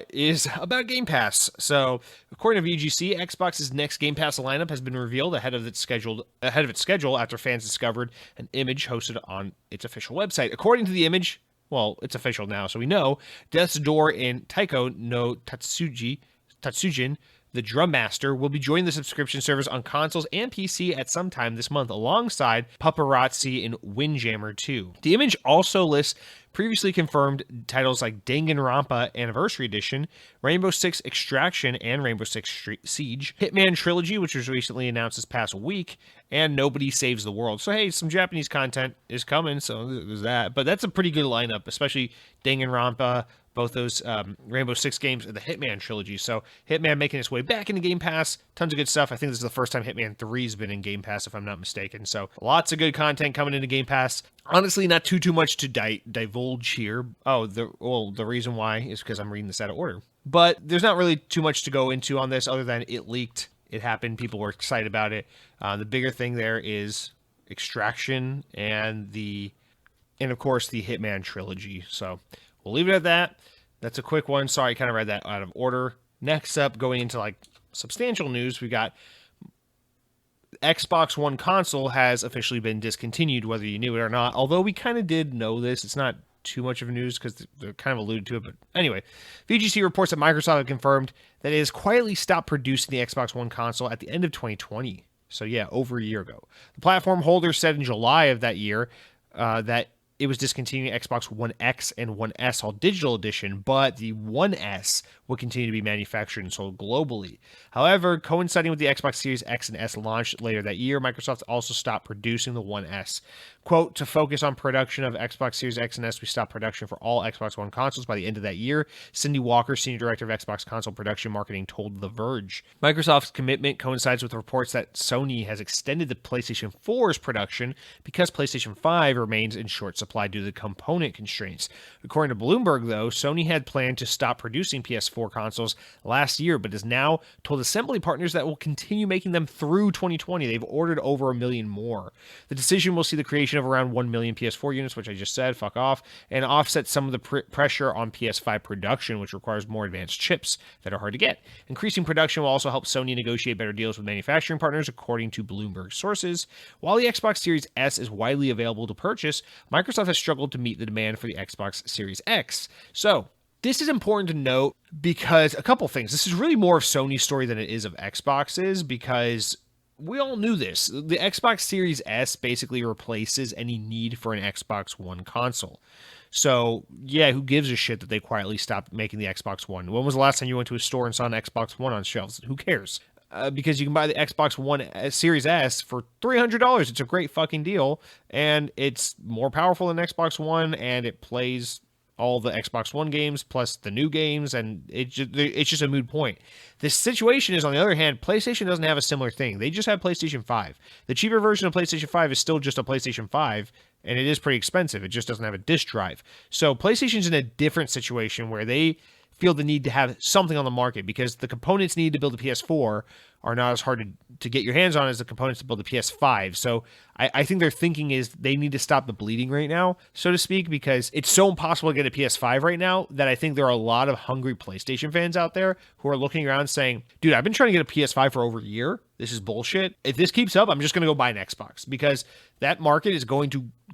is about Game Pass. So, according to VGC, Xbox's next Game Pass lineup has been revealed ahead of its schedule after fans discovered an image hosted on its official website. According to the image, well, it's official now, so we know Death's Door and Taiko no Tatsujin, the Drum Master, will be joining the subscription service on consoles and PC at some time this month, alongside Paparazzi and Windjammer 2. The image also lists previously confirmed titles like Danganronpa Anniversary Edition, Rainbow Six Extraction and Rainbow Six Siege, Hitman Trilogy, which was recently announced this past week, and Nobody Saves the World. So hey, some Japanese content is coming, so there's that. But that's a pretty good lineup, especially Danganronpa, both those Rainbow Six games, and the Hitman trilogy. So Hitman making its way back into Game Pass. Tons of good stuff. I think this is the first time Hitman 3 has been in Game Pass, if I'm not mistaken. So lots of good content coming into Game Pass. Honestly, not too much to divulge here. Oh, the reason why is because I'm reading this out of order. But there's not really too much to go into on this other than it leaked. It happened. People were excited about it. The bigger thing there is Extraction and of course the Hitman trilogy. So we'll leave it at that. That's a quick one. Sorry, I kind of read that out of order. Next up, going into like substantial news, we got Xbox One console has officially been discontinued, whether you knew it or not. Although we kind of did know this. It's not too much of news because they're kind of alluded to it. But anyway, VGC reports that Microsoft had confirmed that it has quietly stopped producing the Xbox One console at the end of 2020. So yeah, over a year ago. The platform holder said in July of that year that it was discontinuing Xbox One X and One S all digital edition, but the One S would continue to be manufactured and sold globally. However, coinciding with the Xbox Series X and S launch later that year, Microsoft also stopped producing the One S. Quote, to focus on production of Xbox Series X and S, we stopped production for all Xbox One consoles by the end of that year, Cindy Walker, Senior Director of Xbox Console Production Marketing, told The Verge. Microsoft's commitment coincides with reports that Sony has extended the PlayStation 4's production because PlayStation 5 remains in short supply due to the component constraints. According to Bloomberg, though, Sony had planned to stop producing PS4 consoles last year, but has now told assembly partners that will continue making them through 2020. They've ordered over 1 million more. The decision will see the creation of around 1 million PS4 units, which I just said, fuck off, and offset some of the pressure on PS5 production, which requires more advanced chips that are hard to get. Increasing production will also help Sony negotiate better deals with manufacturing partners, according to Bloomberg sources. While the Xbox Series S is widely available to purchase, Microsoft has struggled to meet the demand for the Xbox Series X. So, this is important to note because a couple things. This is really more of Sony's story than it is of Xbox's, because we all knew this. The Xbox Series S basically replaces any need for an Xbox One console. So, yeah, who gives a shit that they quietly stopped making the Xbox One? When was the last time you went to a store and saw an Xbox One on shelves? Who cares? Because you can buy the Xbox One Series S for $300. It's a great fucking deal, and it's more powerful than Xbox One, and it plays all the Xbox One games plus the new games, and it's just a moot point. This situation is, on the other hand, PlayStation doesn't have a similar thing. They just have PlayStation 5. The cheaper version of PlayStation 5 is still just a PlayStation 5, and it is pretty expensive. It just doesn't have a disc drive. So PlayStation's in a different situation where they feel the need to have something on the market because the components needed to build a PS4 are not as hard to get your hands on as the components to build a PS5. So I think their thinking is they need to stop the bleeding right now, so to speak, because it's so impossible to get a PS5 right now that I think there are a lot of hungry PlayStation fans out there who are looking around saying, dude, I've been trying to get a PS5 for over a year. This is bullshit. If this keeps up, I'm just going to go buy an Xbox because that market is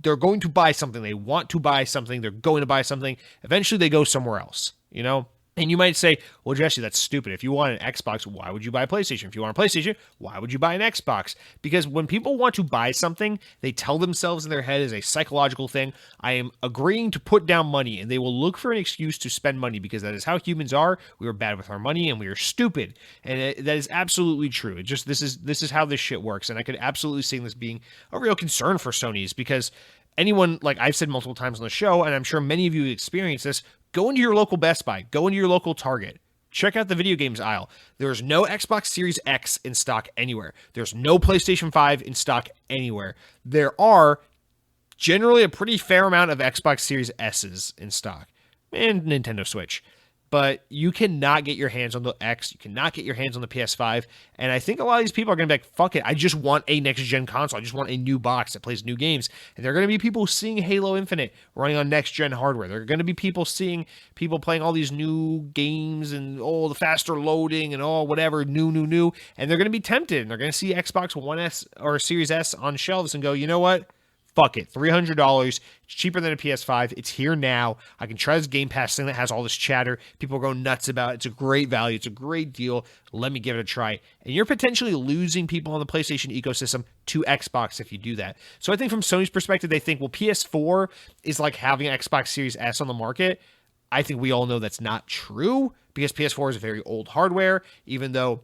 they're going to buy something. They want to buy something. They're going to buy something. Eventually they go somewhere else, you know? And you might say, well, Jesse, that's stupid. If you want an Xbox, why would you buy a PlayStation? If you want a PlayStation, why would you buy an Xbox? Because when people want to buy something, they tell themselves in their head as a psychological thing, I am agreeing to put down money, and they will look for an excuse to spend money because that is how humans are. We are bad with our money and we are stupid. And that is absolutely true. It just, this is how this shit works. And I could absolutely see this being a real concern for Sony's because anyone, like I've said multiple times on the show, and I'm sure many of you experience this, go into your local Best Buy, go into your local Target, check out the video games aisle. There's no Xbox Series X in stock anywhere. There's no PlayStation 5 in stock anywhere. There are generally a pretty fair amount of Xbox Series S's in stock and Nintendo Switch. But you cannot get your hands on the X. You cannot get your hands on the PS5. And I think a lot of these people are going to be like, fuck it. I just want a next-gen console. I just want a new box that plays new games. And there are going to be people seeing Halo Infinite running on next-gen hardware. There are going to be people seeing people playing all these new games and, the faster loading and, whatever, new. And they're going to be tempted. And they're going to see Xbox One S or Series S on shelves and go, you know what? Fuck it, $300. It's cheaper than a PS5. It's here now. I can try this Game Pass thing that has all this chatter. People are going nuts about it. It's a great value. It's a great deal. Let me give it a try. And you're potentially losing people on the PlayStation ecosystem to Xbox if you do that. So I think from Sony's perspective, they think, well, PS4 is like having an Xbox Series S on the market. I think we all know that's not true because PS4 is very old hardware, even though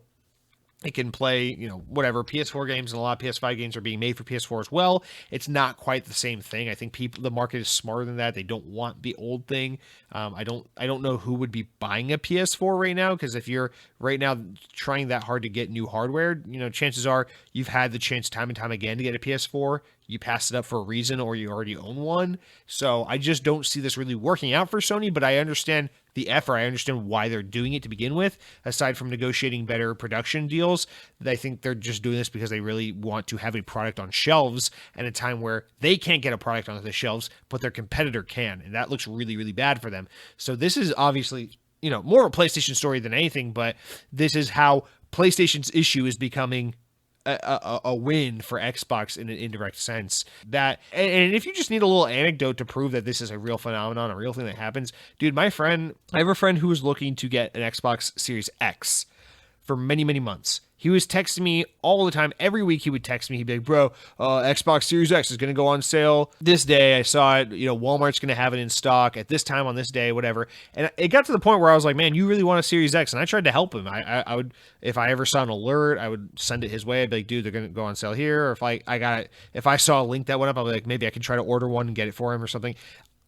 it can play, whatever PS4 games, and a lot of PS5 games are being made for PS4 as well. It's not quite the same thing. I think the market is smarter than that. They don't want the old thing. I don't know who would be buying a PS4 right now, because if you're right now trying that hard to get new hardware, chances are you've had the chance time and time again to get a PS4. You passed it up for a reason, or you already own one. So I just don't see this really working out for Sony, but I understand the effort. I understand why they're doing it to begin with, aside from negotiating better production deals. I think they're just doing this because they really want to have a product on shelves at a time where they can't get a product onto the shelves, but their competitor can. And that looks really, really bad for them. So this is obviously, more of a PlayStation story than anything, but this is how PlayStation's issue is becoming a win for Xbox in an indirect sense. And if you just need a little anecdote to prove that this is a real phenomenon, a real thing that happens, dude, I have a friend who was looking to get an Xbox Series X for many, many months. He was texting me all the time. Every week he would text me. He'd be like, bro, Xbox Series X is going to go on sale this day. I saw it. Walmart's going to have it in stock at this time on this day, whatever. And it got to the point where I was like, man, you really want a Series X? And I tried to help him. I would, if I ever saw an alert, I would send it his way. I'd be like, dude, they're going to go on sale here. Or if I saw a link that went up, I'd be like, maybe I can try to order one and get it for him or something.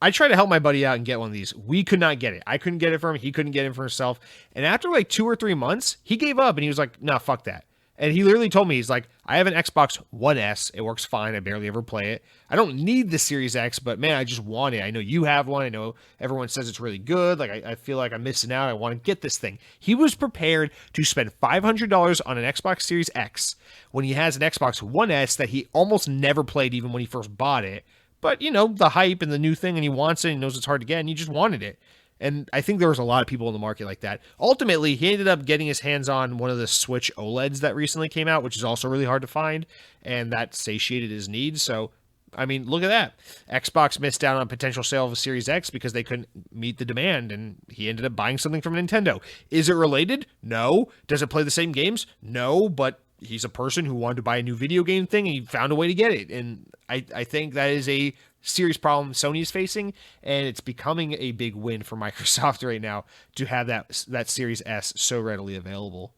I tried to help my buddy out and get one of these. We could not get it. I couldn't get it for him. He couldn't get it for himself. And after like 2 or 3 months, he gave up and he was like, nah, fuck that. And he literally told me, he's like, I have an Xbox One S. It works fine. I barely ever play it. I don't need the Series X, but man, I just want it. I know you have one. I know everyone says it's really good. Like, I feel like I'm missing out. I want to get this thing. He was prepared to spend $500 on an Xbox Series X when he has an Xbox One S that he almost never played even when he first bought it. But, the hype and the new thing, and he wants it, and he knows it's hard to get, and he just wanted it. And I think there was a lot of people in the market like that. Ultimately, he ended up getting his hands on one of the Switch OLEDs that recently came out, which is also really hard to find, and that satiated his needs. So, I mean, look at that. Xbox missed out on a potential sale of a Series X because they couldn't meet the demand, and he ended up buying something from Nintendo. Is it related? No. Does it play the same games? No, but he's a person who wanted to buy a new video game thing, and he found a way to get it. And I think that is a serious problem Sony is facing, and it's becoming a big win for Microsoft right now to have that Series S so readily available.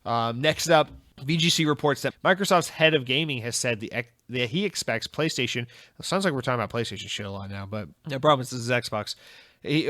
Next up, VGC reports that Microsoft's head of gaming has said that he expects PlayStation. It sounds like we're talking about PlayStation shit a lot now, but the problem is this is Xbox.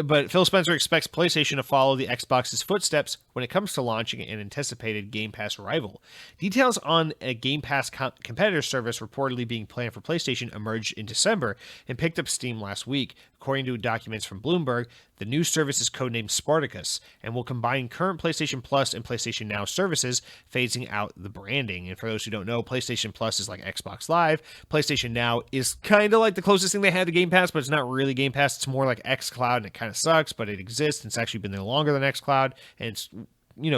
But Phil Spencer expects PlayStation to follow the Xbox's footsteps when it comes to launching an anticipated Game Pass rival. Details on a Game Pass competitor service reportedly being planned for PlayStation emerged in December and picked up steam last week. According to documents from Bloomberg, the new service is codenamed Spartacus and will combine current PlayStation Plus and PlayStation Now services, phasing out the branding. And for those who don't know, PlayStation Plus is like Xbox Live. PlayStation Now is kind of like the closest thing they had to Game Pass, but it's not really Game Pass. It's more like xCloud, and it kind of sucks, but it exists. It's actually been there longer than xCloud, and it's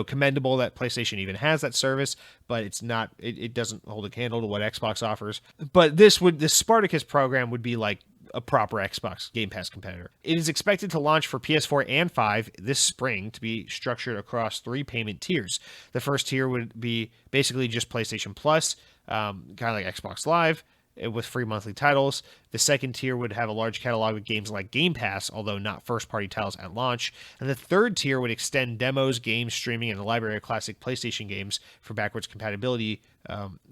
commendable that PlayStation even has that service, but it's not, it doesn't hold a candle to what Xbox offers. But this Spartacus program would be like a proper Xbox Game Pass competitor. It is expected to launch for PS4 and 5 this spring to be structured across 3 payment tiers. The first tier would be basically just PlayStation Plus, kind of like Xbox Live, with free monthly titles. The second tier would have a large catalog of games like Game Pass, although not first-party titles at launch. And the third tier would extend demos, games, streaming, and a library of classic PlayStation games for backwards compatibility,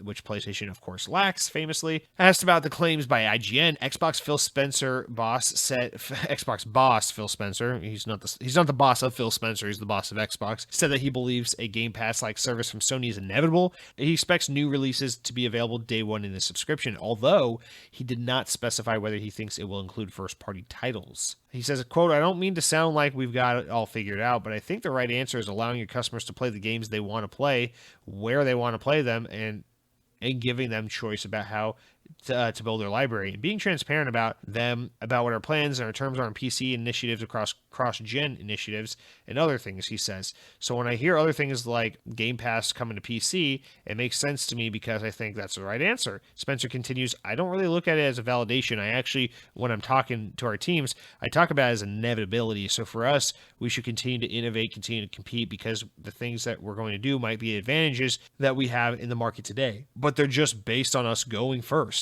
which PlayStation, of course, lacks, famously. Asked about the claims by IGN, Xbox boss Phil Spencer, he's not the boss of Phil Spencer, he's the boss of Xbox, said that he believes a Game Pass-like service from Sony is inevitable. He expects new releases to be available day one in the subscription, although he did not specify whether he thinks it will include first-party titles. He says, quote, "I don't mean to sound like we've got it all figured out, but I think the right answer is allowing your customers to play the games they want to play, where they want to play them, and giving them choice about how to build their library, and being transparent about what our plans and our terms are on PC initiatives across cross-gen initiatives and other things," he says. So when I hear other things like Game Pass coming to PC, it makes sense to me because I think that's the right answer. Spencer continues, "I don't really look at it as a validation. I actually, when I'm talking to our teams, I talk about it as inevitability. So for us, we should continue to innovate, continue to compete, because the things that we're going to do might be advantages that we have in the market today, but they're just based on us going first.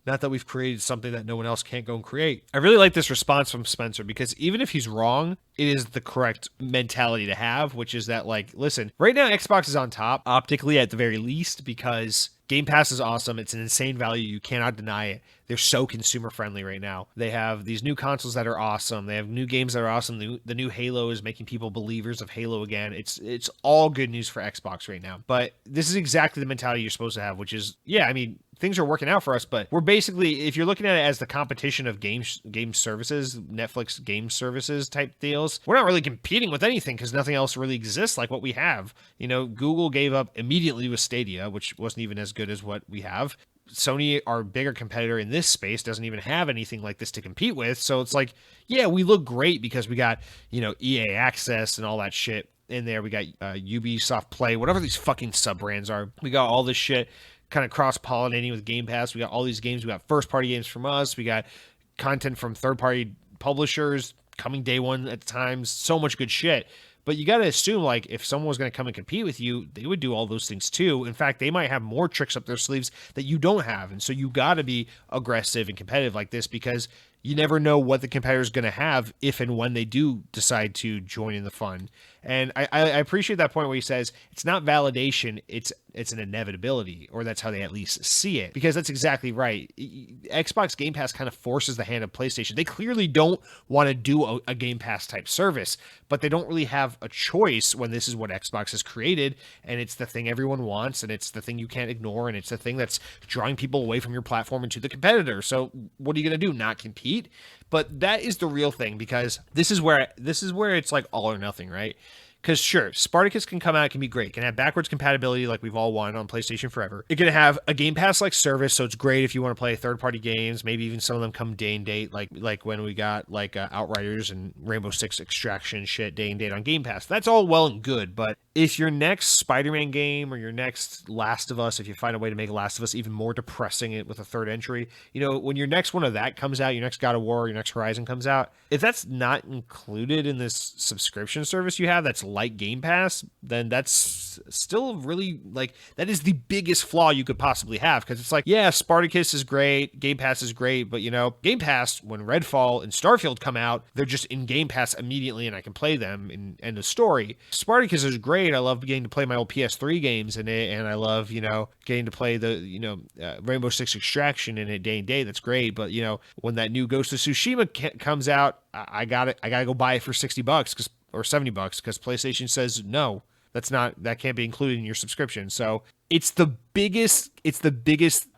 Not that we've created something that no one else can't go and create." I really like this response from Spencer, because even if he's wrong, it is the correct mentality to have, which is that, like, listen, right now Xbox is on top, optically at the very least, because Game Pass is awesome. It's an insane value. You cannot deny it. They're so consumer friendly right now. They have these new consoles that are awesome. They have new games that are awesome. The new Halo is making people believers of Halo again. It's all good news for Xbox right now. But this is exactly the mentality you're supposed to have, which is, yeah, I mean, things are working out for us, but we're basically, if you're looking at it as the competition of game services, Netflix game services type deals, we're not really competing with anything because nothing else really exists like what we have. You know, Google gave up immediately with Stadia, which wasn't even as good as what we have. Sony, our bigger competitor in this space, doesn't even have anything like this to compete with. So it's like, yeah, we look great because we got, EA Access and all that shit in there. We got Ubisoft Play, whatever these fucking sub-brands are. We got all this shit kind of cross-pollinating with Game Pass. We got all these games. We got first-party games from us. We got content from third-party publishers coming day one at times. So much good shit. But you got to assume, like, if someone was going to come and compete with you, they would do all those things too. In fact, they might have more tricks up their sleeves that you don't have. And so you got to be aggressive and competitive like this, because you never know what the competitor is going to have if and when they do decide to join in the fun. And I appreciate that point where he says it's not validation, it's an inevitability, or that's how they at least see it, because that's exactly right. Xbox Game Pass kind of forces the hand of PlayStation. They clearly don't want to do a Game Pass type service, but they don't really have a choice when this is what Xbox has created, and it's the thing everyone wants, and it's the thing you can't ignore, and it's the thing that's drawing people away from your platform and to the competitor. So what are you going to do? Not compete? But that is the real thing, because this is where it's like all or nothing, right? Because sure, Spartacus can come out, it can be great. It can have backwards compatibility like we've all wanted on PlayStation forever. It can have a Game Pass-like service, so it's great if you want to play third-party games. Maybe even some of them come day and date, like when we got Outriders and Rainbow Six Extraction shit day and date on Game Pass. That's all well and good, but if your next Spider-Man game or your next Last of Us, if you find a way to make Last of Us even more depressing it with a third entry, when your next one of that comes out, your next God of War, your next Horizon comes out, if that's not included in this subscription service you have, that's like Game Pass, then that's still really, like, that is the biggest flaw you could possibly have, because it's like, yeah, Spartacus is great, Game Pass is great, but Game Pass, when Redfall and Starfield come out, they're just in Game Pass immediately and I can play them and end of story. Spartacus is great. I love getting to play my old PS3 games in it, and I love, getting to play the, Rainbow Six Extraction in it day and day. That's great. But, when that new Ghost of Tsushima comes out, I got to go buy it for $60 or $70 because PlayStation says no, that can't be included in your subscription. So it's the biggest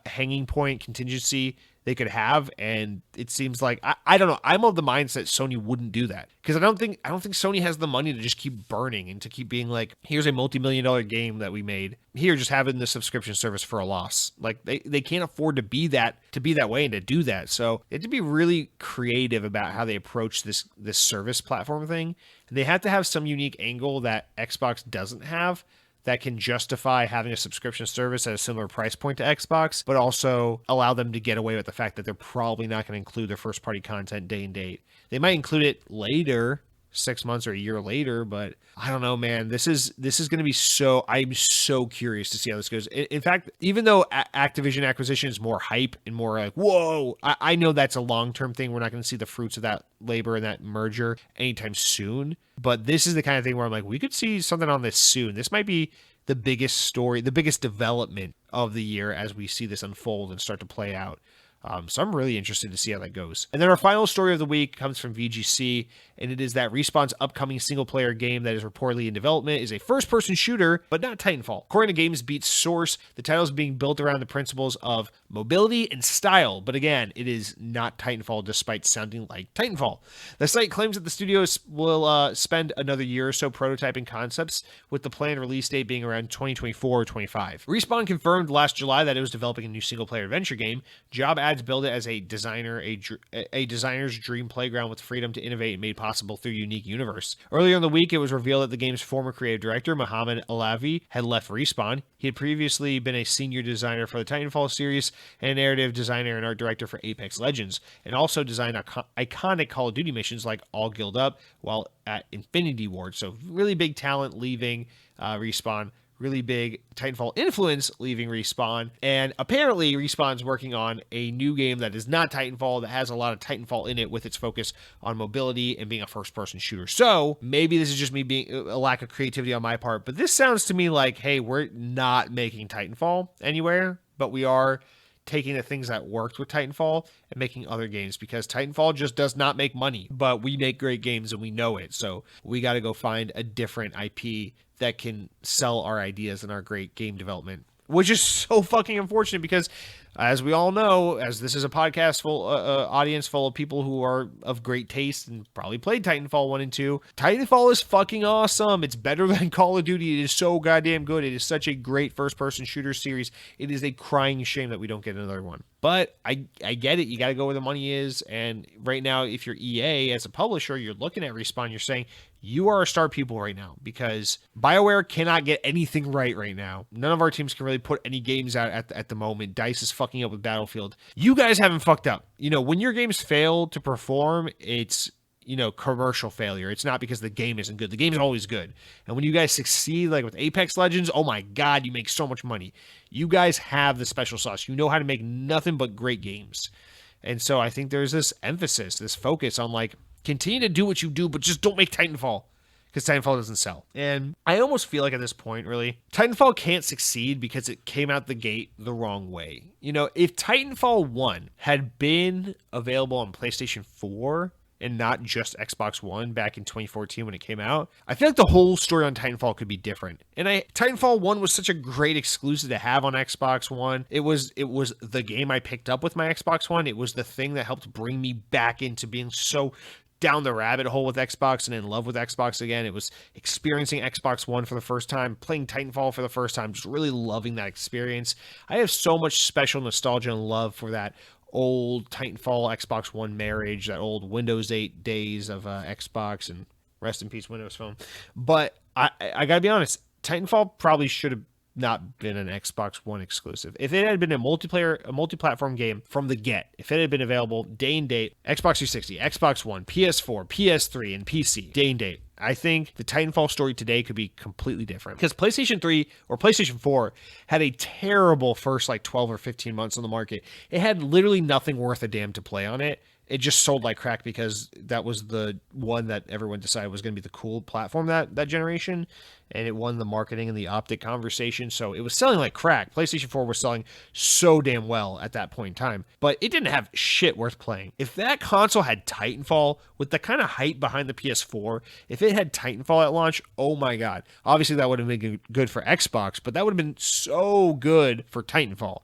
hanging point contingency they could have, and it seems like I don't know. I'm of the mindset Sony wouldn't do that, because I don't think Sony has the money to just keep burning and to keep being like, here's a multi-million-dollar game that we made. Here, just having the subscription service for a loss. Like they can't afford to be that way and to do that. So they have to be really creative about how they approach this service platform thing. They have to have some unique angle that Xbox doesn't have that can justify having a subscription service at a similar price point to Xbox, but also allow them to get away with the fact that they're probably not going to include their first-party content day and date. They might include it later, 6 months or a year later, but I don't know, man. This is going to be I'm so curious to see how this goes. In fact, even though Activision acquisition is more hype and more like, whoa, I know that's a long-term thing. We're not going to see the fruits of that labor and that merger anytime soon. But this is the kind of thing where I'm like, we could see something on this soon. This might be the biggest story, the biggest development of the year as we see this unfold and start to play out. So I'm really interested to see how that goes. And then our final story of the week comes from VGC, and it is that Respawn's upcoming single-player game that is reportedly in development is a first-person shooter, but not Titanfall. According to GamesBeat's source, the title is being built around the principles of mobility and style, but again, it is not Titanfall despite sounding like Titanfall. The site claims that the studios will spend another year or so prototyping concepts, with the planned release date being around 2024 or 25. Respawn confirmed last July that it was developing a new single-player adventure game. Job ads build it as a designer's dream playground with freedom to innovate made possible through a unique universe. Earlier in the week, it was revealed that the game's former creative director, Mohammed Alavi, had left Respawn. He had previously been a senior designer for the Titanfall series and a narrative designer and art director for Apex Legends, and also designed iconic Call of Duty missions like All Guild Up while at Infinity Ward. So really big talent leaving Respawn. Really big Titanfall influence leaving Respawn, and apparently Respawn's working on a new game that is not Titanfall, that has a lot of Titanfall in it with its focus on mobility and being a first-person shooter. So maybe this is just me being a lack of creativity on my part, but this sounds to me like, hey, we're not making Titanfall anywhere, but we are taking the things that worked with Titanfall and making other games, because Titanfall just does not make money, but we make great games and we know it. So we got to go find a different IP that can sell our ideas and our great game development, which is so fucking unfortunate because, as we all know, as this is a podcast full audience full of people who are of great taste and probably played Titanfall 1 and 2, Titanfall is fucking awesome. It's better than Call of Duty. It is so goddamn good. It is such a great first-person shooter series. It is a crying shame that we don't get another one. But I get it. You got to go where the money is. And right now, if you're EA as a publisher, you're looking at Respawn, you're saying, you are our star pupil right now, because BioWare cannot get anything right now. None of our teams can really put any games out at the moment. DICE is fucking up with Battlefield. You guys haven't fucked up. You know, when your games fail to perform, it's, you know, commercial failure. It's not because the game isn't good. The game is always good. And when you guys succeed, like with Apex Legends, oh my God, you make so much money. You guys have the special sauce. You know how to make nothing but great games. And so I think there's this emphasis, this focus on like, continue to do what you do, but just don't make Titanfall, because Titanfall doesn't sell. And I almost feel like at this point, really, Titanfall can't succeed because it came out the gate the wrong way. You know, if Titanfall 1 had been available on PlayStation 4 and not just Xbox One back in 2014 when it came out, I feel like the whole story on Titanfall could be different. And Titanfall 1 was such a great exclusive to have on Xbox One. It was the game I picked up with my Xbox One. It was the thing that helped bring me back into being so down the rabbit hole with Xbox and in love with Xbox again. It was experiencing Xbox One for the first time, playing Titanfall for the first time, just really loving that experience. I have so much special nostalgia and love for that old Titanfall Xbox One marriage, that old Windows 8 days of Xbox, and rest in peace Windows Phone. But I gotta be honest, Titanfall probably should have not been an Xbox One exclusive. If it had been a multi-platform game from the get, if it had been available day and date, Xbox 360, Xbox One, PS4, PS3, and PC, day and date, I think the Titanfall story today could be completely different. Because PlayStation 3 or PlayStation 4 had a terrible first like 12 or 15 months on the market. It had literally nothing worth a damn to play on it. It just sold like crack because that was the one that everyone decided was going to be the cool platform that generation. And it won the marketing and the optic conversation. So it was selling like crack. PlayStation 4 was selling so damn well at that point in time. But it didn't have shit worth playing. If that console had Titanfall with the kind of hype behind the PS4, if it had Titanfall at launch, oh my God. Obviously that would have been good for Xbox, but that would have been so good for Titanfall.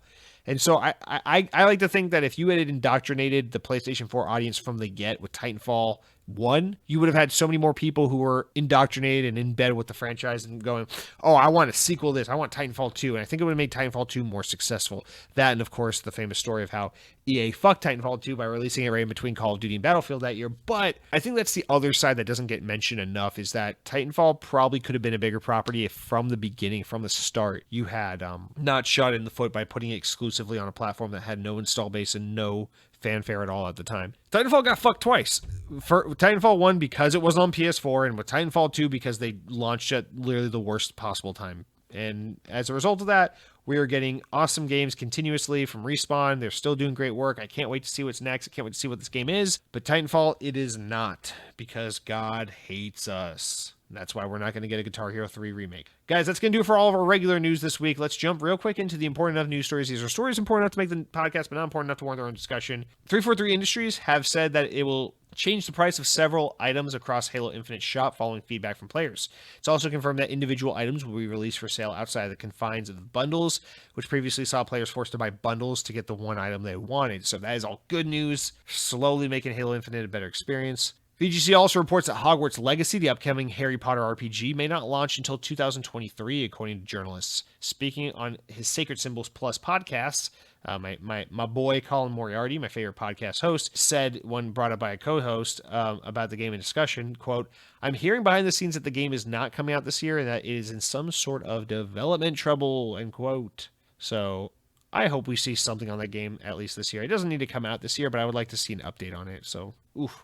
And so I like to think that if you had indoctrinated the PlayStation 4 audience from the get with Titanfall 1, you would have had so many more people who were indoctrinated and in bed with the franchise and going, oh, I want a sequel to this. I want Titanfall 2. And I think it would have made Titanfall 2 more successful. That, and of course, the famous story of how EA fucked Titanfall 2 by releasing it right in between Call of Duty and Battlefield that year. But I think that's the other side that doesn't get mentioned enough, is that Titanfall probably could have been a bigger property if from the beginning, from the start, you had not shot in the foot by putting it exclusively on a platform that had no install base and no fanfare at all at the time. Titanfall got fucked twice. For Titanfall 1 because it wasn't on PS4, and with Titanfall 2 because they launched at literally the worst possible time. And as a result of that, we are getting awesome games continuously from Respawn. They're still doing great work. I can't wait to see what's next. I can't wait to see what this game is. But Titanfall, it is not, because God hates us. That's why we're not going to get a Guitar Hero 3 remake. Guys, that's going to do it for all of our regular news this week. Let's jump real quick into the important enough news stories. These are stories important enough to make the podcast, but not important enough to warrant their own discussion. 343 Industries have said that it will change the price of several items across Halo Infinite shop following feedback from players. It's also confirmed that individual items will be released for sale outside the confines of the bundles, which previously saw players forced to buy bundles to get the one item they wanted. So that is all good news, slowly making Halo Infinite a better experience. VGC also reports that Hogwarts Legacy, the upcoming Harry Potter RPG, may not launch until 2023, according to journalists. Speaking on his Sacred Symbols Plus podcast, my boy Colin Moriarty, my favorite podcast host, said, when brought up by a co-host about the game in discussion, quote, "I'm hearing behind the scenes that the game is not coming out this year and that it is in some sort of development trouble," end quote. So I hope we see something on that game at least this year. It doesn't need to come out this year, but I would like to see an update on it. So,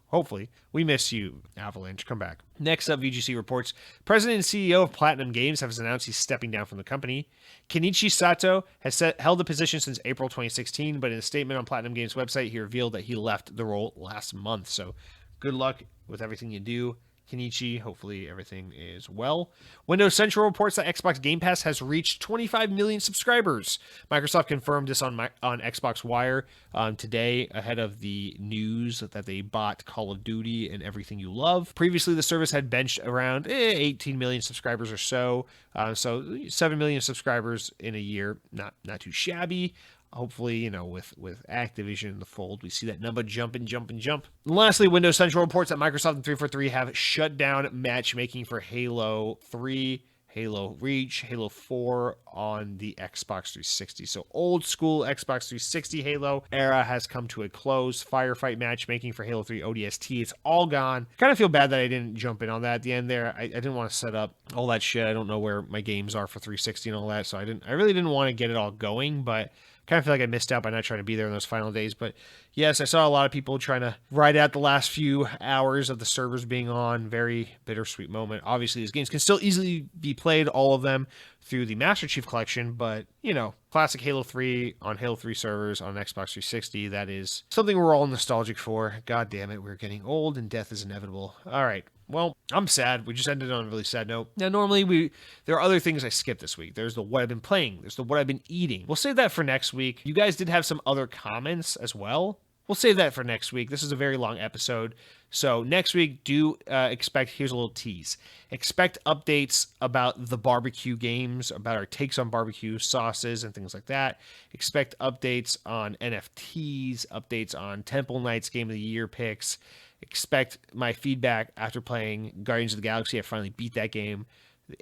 hopefully. We miss you, Avalanche. Come back. Next up, VGC reports, President and CEO of Platinum Games has announced he's stepping down from the company. Kenichi Sato has held the position since April 2016, but in a statement on Platinum Games' website, he revealed that he left the role last month. So, good luck with everything you do, Kenichi. Hopefully everything is well. Windows Central reports that Xbox Game Pass has reached 25 million subscribers. Microsoft confirmed this on Xbox Wire today, ahead of the news that they bought Call of Duty and Everything You Love. Previously, the service had benched around 18 million subscribers or so. So 7 million subscribers in a year, not too shabby. Hopefully, with Activision in the fold, we see that number jump. And lastly, Windows Central reports that Microsoft and 343 have shut down matchmaking for Halo 3, Halo Reach, Halo 4 on the Xbox 360. So old school Xbox 360 Halo era has come to a close. Firefight matchmaking for Halo 3 ODST, it's all gone. Kind of feel bad that I didn't jump in on that at the end there. I didn't want to set up all that shit. I don't know where my games are for 360 and all that, so I really didn't want to get it all going, but kind of feel like I missed out by not trying to be there in those final days. But yes, I saw a lot of people trying to ride out the last few hours of the servers being on. Very bittersweet moment. Obviously, these games can still easily be played, all of them, through the Master Chief Collection. But, classic Halo 3 on Halo 3 servers on Xbox 360, that is something we're all nostalgic for. God damn it, we're getting old and death is inevitable. All right. Well, I'm sad. We just ended on a really sad note. Now, normally there are other things I skipped this week. There's the what I've been playing. There's the what I've been eating. We'll save that for next week. You guys did have some other comments as well. We'll save that for next week. This is a very long episode. So next week, do expect, here's a little tease. Expect updates about the barbecue games, about our takes on barbecue sauces and things like that. Expect updates on NFTs, updates on Temple Knights Game of the Year picks. Expect my feedback after playing Guardians of the Galaxy. I finally beat that game,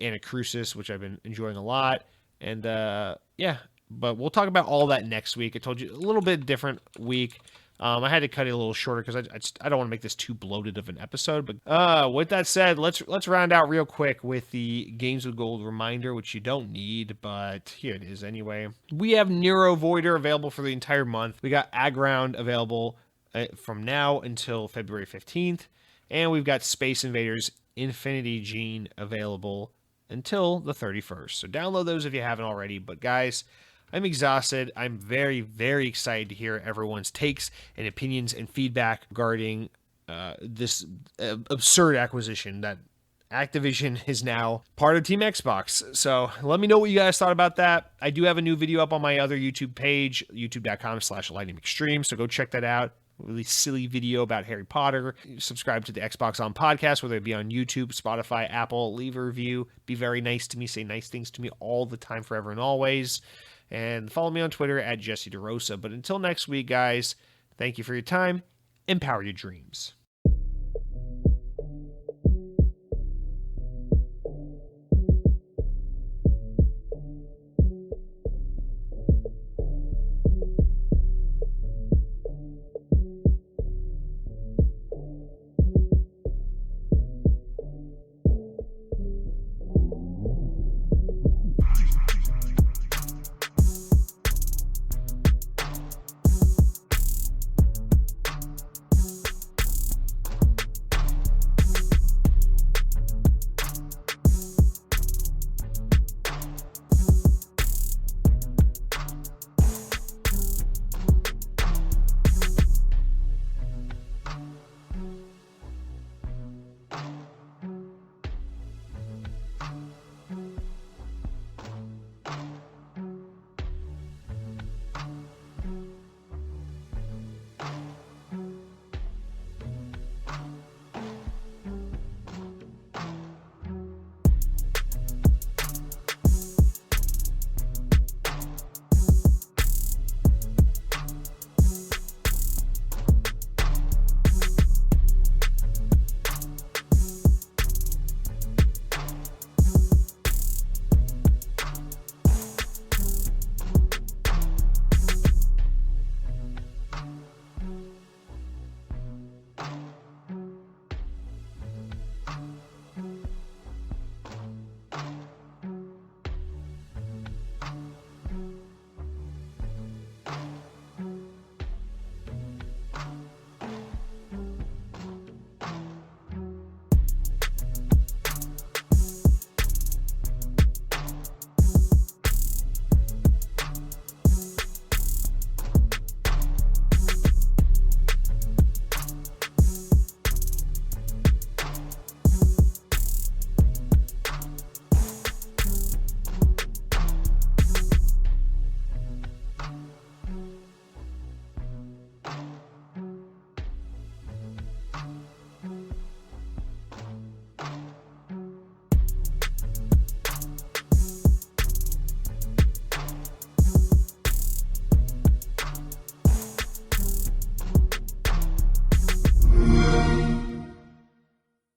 Anacrusis, which I've been enjoying a lot. And but we'll talk about all that next week. I told you, a little bit different week. I had to cut it a little shorter because I don't want to make this too bloated of an episode. But with that said, let's round out real quick with the Games with Gold reminder, which you don't need, but here it is anyway. We have Nero Voider available for the entire month. We got Aground available from now until February 15th. And we've got Space Invaders Infinity Gene available until the 31st. So download those if you haven't already. But guys, I'm exhausted. I'm very, very excited to hear everyone's takes and opinions and feedback regarding this absurd acquisition that Activision is now part of Team Xbox. So let me know what you guys thought about that. I do have a new video up on my other YouTube page, youtube.com/lightningmcstream. So go check that out. Really silly video about Harry Potter. Subscribe to the Xbox On podcast, whether it be on YouTube, Spotify, Apple. Leave a review. Be very nice to me. Say nice things to me all the time, forever and always. And follow me on Twitter at Jesse DeRosa. But until next week, guys, thank you for your time. Empower your dreams.